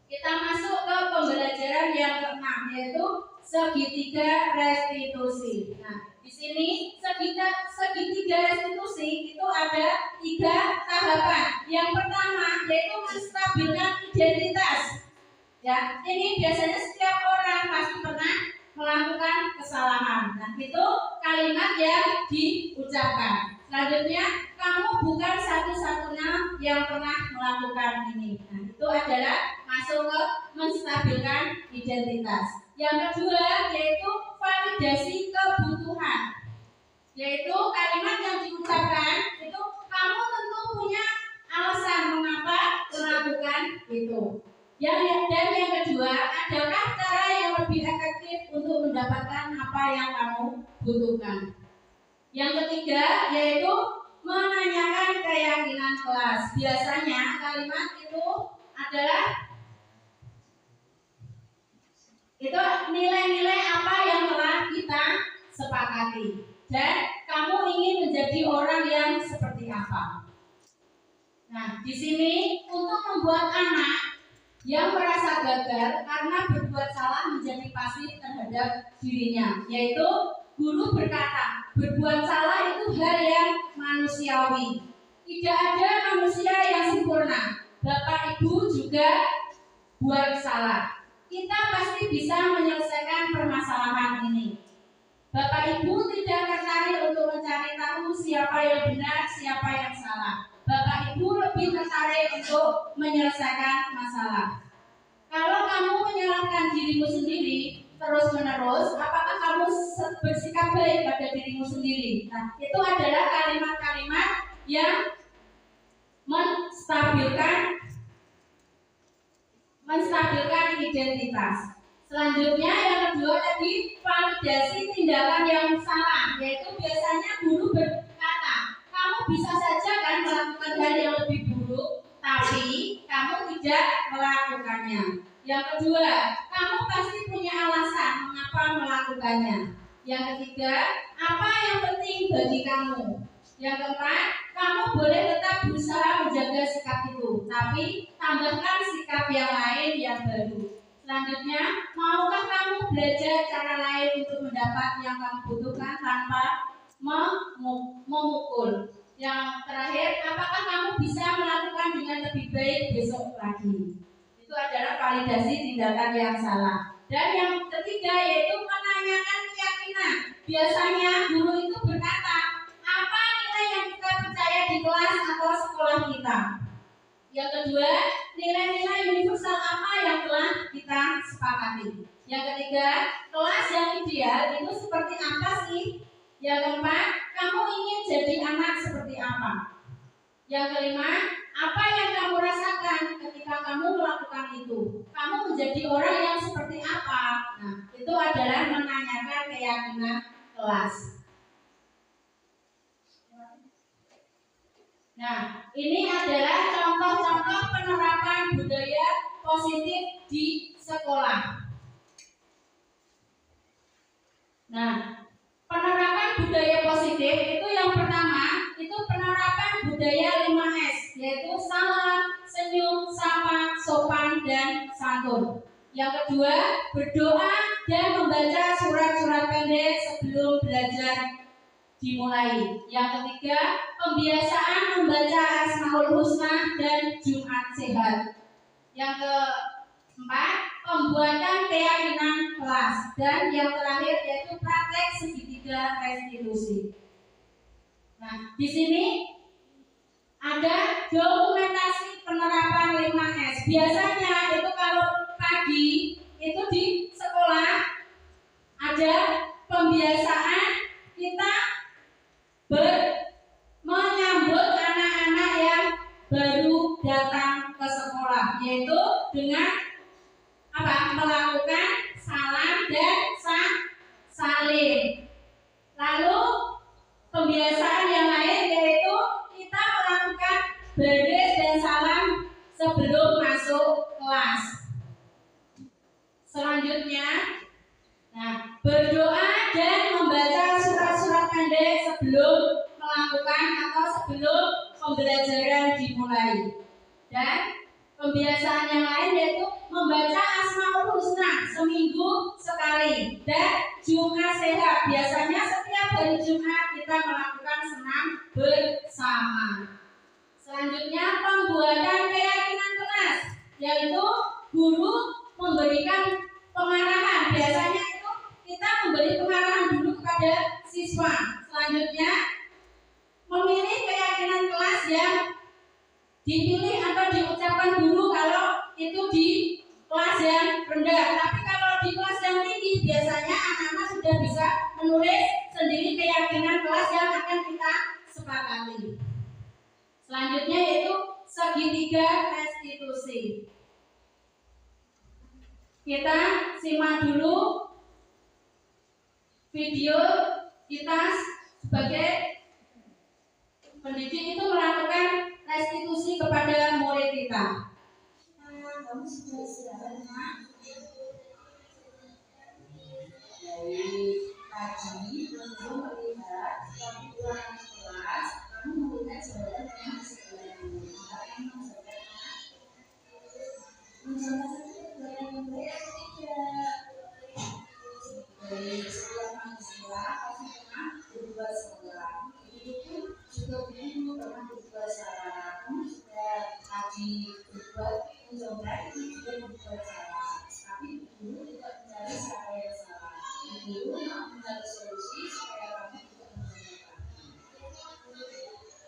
Kita masuk ke pembelajaran yang ke-6 yaitu segitiga restitusi. Nah, di sini segitiga restitusi itu ada 3 tahapan. Yang pertama yaitu menstabilkan identitas. Ya, ini biasanya setiap orang pasti pernah melakukan kesalahan. Nah, itu kalimat yang diucapkan. Selanjutnya, kamu bukan satu-satunya yang pernah melakukan ini. Nah, itu adalah masuk ke menstabilkan identitas. Yang kedua yaitu validasi kebutuhan. Yaitu kalimat yang diucapkan itu kamu tentu punya alasan mengapa melakukan itu. Dan yang kedua, adakah cara yang lebih efektif untuk mendapatkan apa yang kamu butuhkan? Yang ketiga yaitu menanyakan keyakinan kelas. Biasanya kalimat itu adalah itu nilai-nilai apa yang telah kita sepakati dan kamu ingin menjadi orang yang seperti apa. Nah, di sini untuk membuat anak yang merasa gagal karena berbuat salah menjadi pasif terhadap dirinya, yaitu guru berkata, berbuat salah itu hal yang manusiawi. Tidak ada manusia yang sempurna. Bapak Ibu juga buat salah. Kita pasti bisa menyelesaikan permasalahan ini. Bapak Ibu tidak tertarik untuk mencari tahu siapa yang benar, siapa yang salah. Bapak Ibu lebih tertarik untuk menyelesaikan masalah. Kalau kamu menyalahkan dirimu sendiri terus-menerus, apakah kamu bersikap baik pada dirimu sendiri? Nah, itu adalah kalimat-kalimat yang menstabilkan identitas. Selanjutnya yang kedua tadi validasi tindakan yang salah, yaitu biasanya guru berkata, kamu bisa saja kan melakukan hal yang lebih buruk, tapi kamu tidak melakukannya. Yang kedua, kamu pasti punya alasan mengapa melakukannya. Yang ketiga, apa yang penting bagi kamu. Yang keempat, kamu boleh tetap berusaha menjaga sikap itu, tapi tambahkan sikap yang lain yang baru. Selanjutnya, maukah kamu belajar cara lain untuk mendapat yang kamu butuhkan tanpa memukul? Yang terakhir, apakah kamu bisa melakukan dengan lebih baik besok lagi? Itu adalah validasi tindakan yang salah. Dan yang ketiga yaitu menanyakan keyakinan. Biasanya guru itu berkata, apa nilai yang kita percaya di kelas atau sekolah kita? Yang kedua, nilai-nilai universal apa yang telah kita sepakati? Yang ketiga, kelas yang ideal itu seperti apa sih? Yang keempat, kamu ingin jadi anak seperti apa? Yang kelima, apa yang kamu rasakan ketika kamu melakukan itu? Kamu menjadi orang yang seperti apa? Nah, itu adalah menanyakan keyakinan kelas. Nah, ini adalah contoh-contoh penerapan budaya positif di sekolah. Nah, penerapan budaya positif itu yang pertama, itu penerapan budaya 5S, yaitu salam, senyum, sapa, sopan, dan santun. Yang kedua, berdoa dan membaca surat-surat pendek sebelum belajar dimulai. Yang ketiga, pembiasaan membaca Asmaul Husna dan Jumat Sehat. Yang keempat, pembuatan keyakinan kelas. Dan yang terakhir yaitu praktek segitiga restitusi. Nah, di sini ada dokumentasi penerapan 5S. Biasanya itu kalau pagi itu di sekolah ada pembiasaan kita menyambut anak-anak yang baru datang ke sekolah, yaitu dengan melakukan salam dan salim. Lalu pembiasaan yang lain yaitu kita melakukan baris dan salam sebelum masuk kelas. Selanjutnya, berdoa dan membaca surat-surat pendek sebelum melakukan atau sebelum pembelajaran dimulai. Dan pembiasaan yang lain yaitu membaca Asmaul Husna seminggu sekali dan Jumat Sehat. Biasanya setiap hari Jumat kita melakukan senam bersama. Selanjutnya, pembuatan keyakinan kelas, yaitu guru memberikan pengarahan. Biasanya itu kita memberi pengarahan dulu kepada siswa. Selanjutnya, memilih keyakinan kelas yang dipilih atau diucapkan guru kalau itu di kelas yang rendah. Tapi kalau di kelas yang tinggi, biasanya anak-anak sudah bisa menulis sendiri keyakinan kelas yang akan kita sepakati. Selanjutnya yaitu segitiga restitusi. Kita simak dulu video kita sebagai pendidik itu melakukan restitusi kepada murid kita. Kamu sudah istirahat, Nak? Dari pagi belum melihat, kamu pulang kelas, kamu melihat jawaban yang di sebelah. Apa yang kamu jawaban, Nak? dibuat contohnya ini juga dibuat salah, tapi guru tidak mencari siapa yang salah. Guru mau mencari solusi supaya kamu tidak mencontohkan.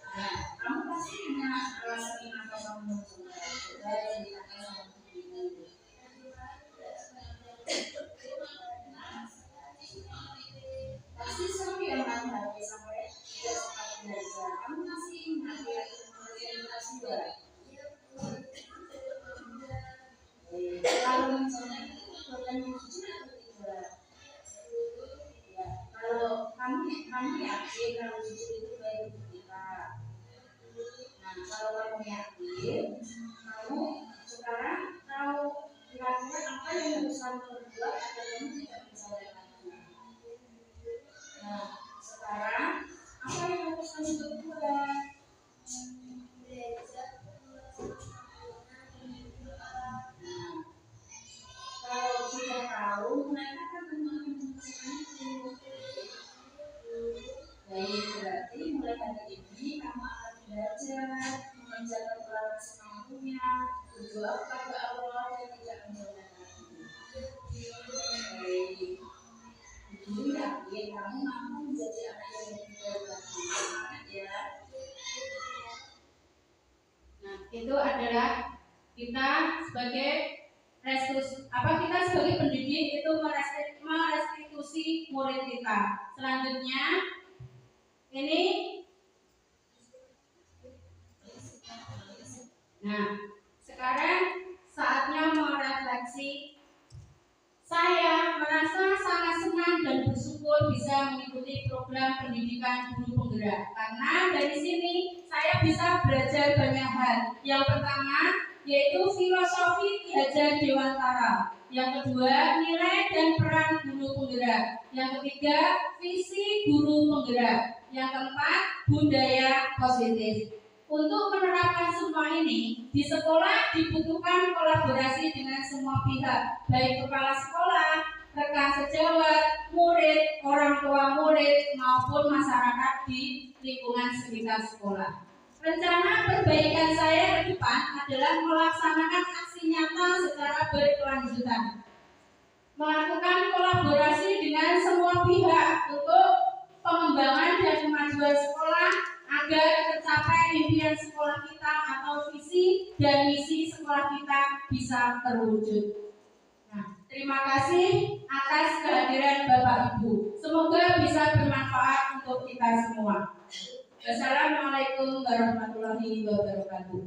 Nah, kamu pasti punya alasan kenapa kamu mencontoh. Coba ceritakan sama guru. Pasti seru ya kan hari sampai tidak sempat belajar. Kamu masih ingat ya kelas 2? Kalau misalnya itu bukan jujur atau tidak? Ya, kalau kamu yakin kalau jujur itu baik untuk kita. Nah, kalau kamu yakin, kamu sekarang tahu kira-kira apa yang harus kamu perbuat agar kamu tidak mensalah lagi. Nah, sekarang apa yang harus kamu perbuat? Kalau sudah tahu, mereka kan akan menyelesaikan itu. Baik, berarti mulai hari ini kamu akan belajar menjaga pelajaran semampunya, berdoa kepada Allah dan tidak menjauhkan lagi. Baik, Ibu yakin kamu mampu menjadi anak yang lebih baik lagi. Semangat ya. Nah, itu adalah kita sebagai kita sebagai pendidik itu merestitusi murid kita. Selanjutnya ini sekarang saatnya merefleksi. Saya merasa sangat senang dan bersyukur bisa mengikuti program pendidikan guru penggerak karena dari sini saya bisa belajar banyak hal. Yang pertama yaitu filosofi Ki Hajar Dewantara. Yang kedua, nilai dan peran guru penggerak. Yang ketiga, visi guru penggerak. Yang keempat, budaya positif. Untuk menerapkan semua ini, di sekolah dibutuhkan kolaborasi dengan semua pihak, baik kepala sekolah, rekan sejawat, murid, orang tua murid, maupun masyarakat di lingkungan sekitar sekolah. Rencana perbaikan saya ke depan adalah melaksanakan aksi nyata secara berkelanjutan. Melakukan kolaborasi dengan semua pihak untuk pengembangan dan kemajuan sekolah agar tercapai impian sekolah kita atau visi dan misi sekolah kita bisa terwujud. Nah, terima kasih atas kehadiran Bapak Ibu. Semoga bisa bermanfaat untuk kita semua. Wassalamualaikum warahmatullahi wabarakatuh.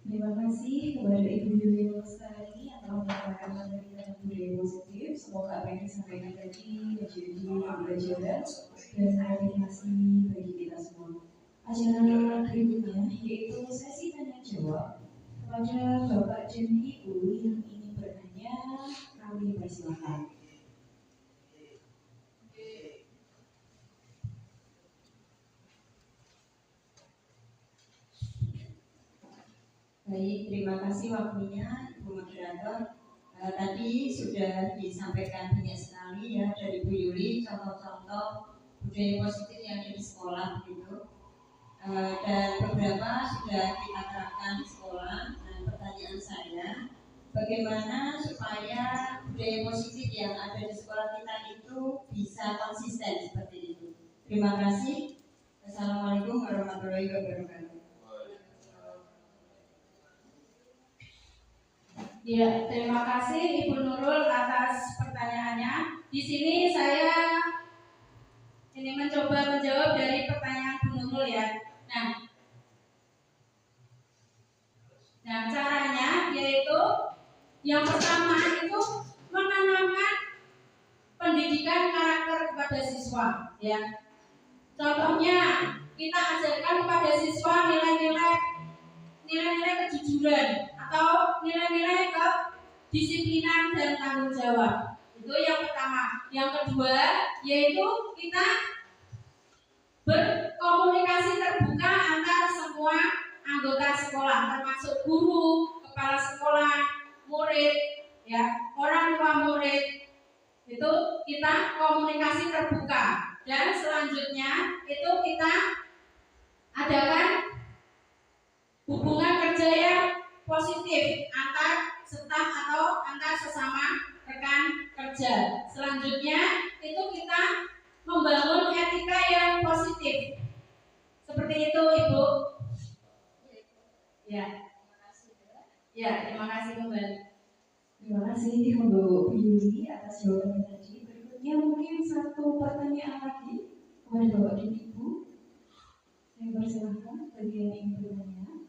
Terima kasih kepada Ibu Yuli Lestari yang telah menyampaikan materi tentang budaya positif. Semoga apa yang disampaikan tadi menjadi pembelajaran dan motivasi bagi kita semua. Acara berikutnya yaitu sesi tanya jawab. Kepada Bapak dan Ibu yang ingin bertanya, kami persilakan. Baik, terima kasih waktunya Ibu Moderator. Tadi sudah disampaikan banyak sekali ya dari Bu Yuli contoh-contoh budaya positif yang ada di sekolah begitu. Dan beberapa sudah kita terapkan di sekolah. Nah, pertanyaan saya, bagaimana supaya budaya positif yang ada di sekolah kita itu bisa konsisten seperti itu? Terima kasih. Assalamualaikum warahmatullahi wabarakatuh. Ya, terima kasih Ibu Nurul atas pertanyaannya. Di sini saya ini mencoba menjawab dari pertanyaan Bu Nurul ya. Nah, caranya yaitu yang pertama itu menanamkan pendidikan karakter kepada siswa ya. Contohnya kita ajarkan kepada siswa nilai-nilai kejujuran atau nilai-nilai kedisiplinan dan tanggung jawab. Itu yang pertama. Yang kedua yaitu kita berkomunikasi terbuka antar semua anggota sekolah, termasuk guru, kepala sekolah, murid, ya, orang tua murid. kita komunikasi terbuka. Dan selanjutnya itu kita adakan hubungan kerja yang positif antar staf atau antar sesama rekan kerja. Selanjutnya itu kita membangun etika yang positif. Seperti itu, Ibu. Ya. Ya, terima kasih kembali. Terima kasih untuk Bu Yuli atas jawabannya tadi. Berikutnya mungkin satu pertanyaan lagi kepada Bapak dan Ibu. Saya persilahkan bagi yang ingin bertanya.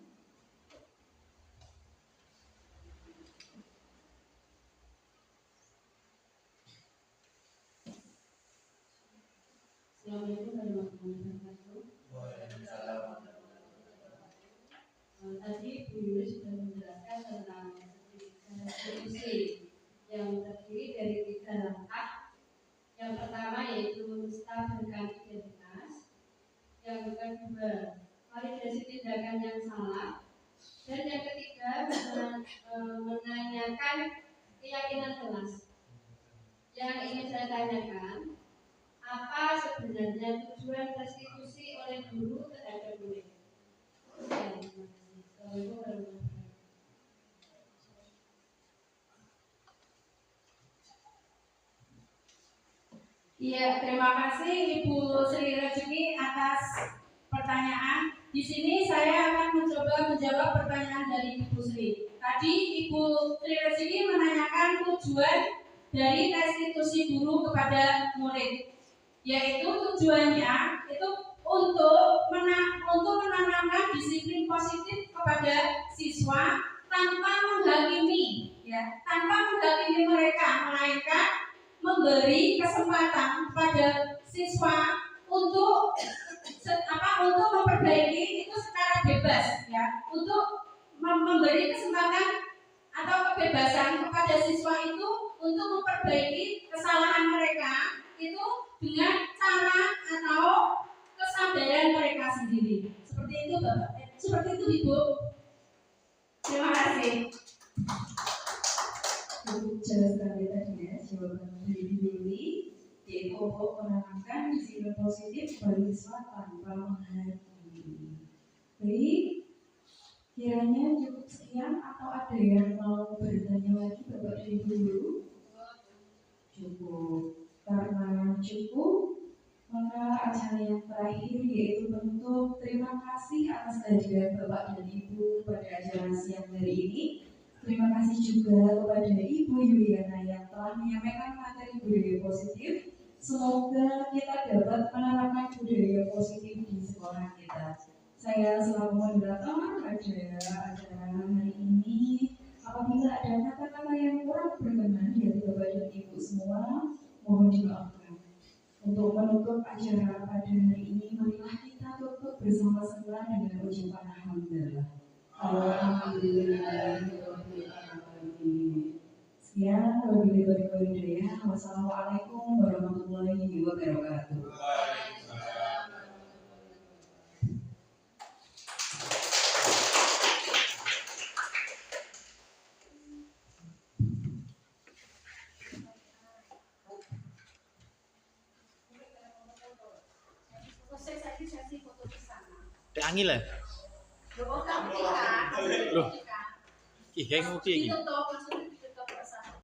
Assalamualaikum warahmatullahi wabarakatuh. Tadi Bu Yuli sudah menjelaskan tentang institusi yang terdiri dari 3 langkah. Yang pertama yaitu staf dan identitas. Yang kedua, validasi tindakan yang salah. Dan yang ketiga, menanyakan keyakinan jelas. Yang ingin saya tanyakan, apa sebenarnya tujuan restitusi oleh guru terhadap murid? Ya, terima kasih. Assalamualaikum warahmatullahi wabarakatuh. Iya, terima kasih Ibu Sri Rejeki atas pertanyaan. Di sini saya akan mencoba menjawab pertanyaan dari Ibu Sri. Tadi Ibu Sri Rejeki menanyakan tujuan dari restitusi guru kepada murid, yaitu tujuannya itu untuk menanamkan disiplin positif kepada siswa tanpa menghakimi, tanpa menghakimi mereka, melainkan memberi kesempatan kepada siswa untuk memperbaiki itu secara bebas, untuk memberi kesempatan atau kebebasan kepada siswa itu untuk memperbaiki kesalahan mereka itu dengan cara atau kesadaran mereka sendiri. Seperti itu Bapak, seperti itu Ibu. Terima kasih. Jelas sekali tadi ya jawaban dari Yuli, yaitu untuk menanamkan disiplin positif bagi siswa tanpa menghakimi. Baik, kiranya cukup sekian atau ada yang mau bertanya lagi Bapak dan Ibu dulu? Cukup. Karena cukup, maka acara yang terakhir yaitu bentuk terima kasih atas kehadiran Bapak dan Ibu pada acara siang hari ini. Terima kasih juga kepada Ibu Yuliana yang telah menyampaikan materi budaya positif. Semoga kita dapat menerapkan budaya positif di sekolah kita. Saya selaku moderator pada acara hari ini. Apabila ada kata-kata yang kurang berkenan dari Bapak dan Ibu semua, mohon dimaafkan. Untuk menutup acara pada hari ini, marilah kita tutup bersama-sama dengan ucapan alhamdulillah. Alhamdulillahirrahmanirrahim. Sekian, wabillahi hidayah. Wassalamualaikum warahmatullahi wabarakatuh. Angin lah. Loh, iki kayak ngopi iki.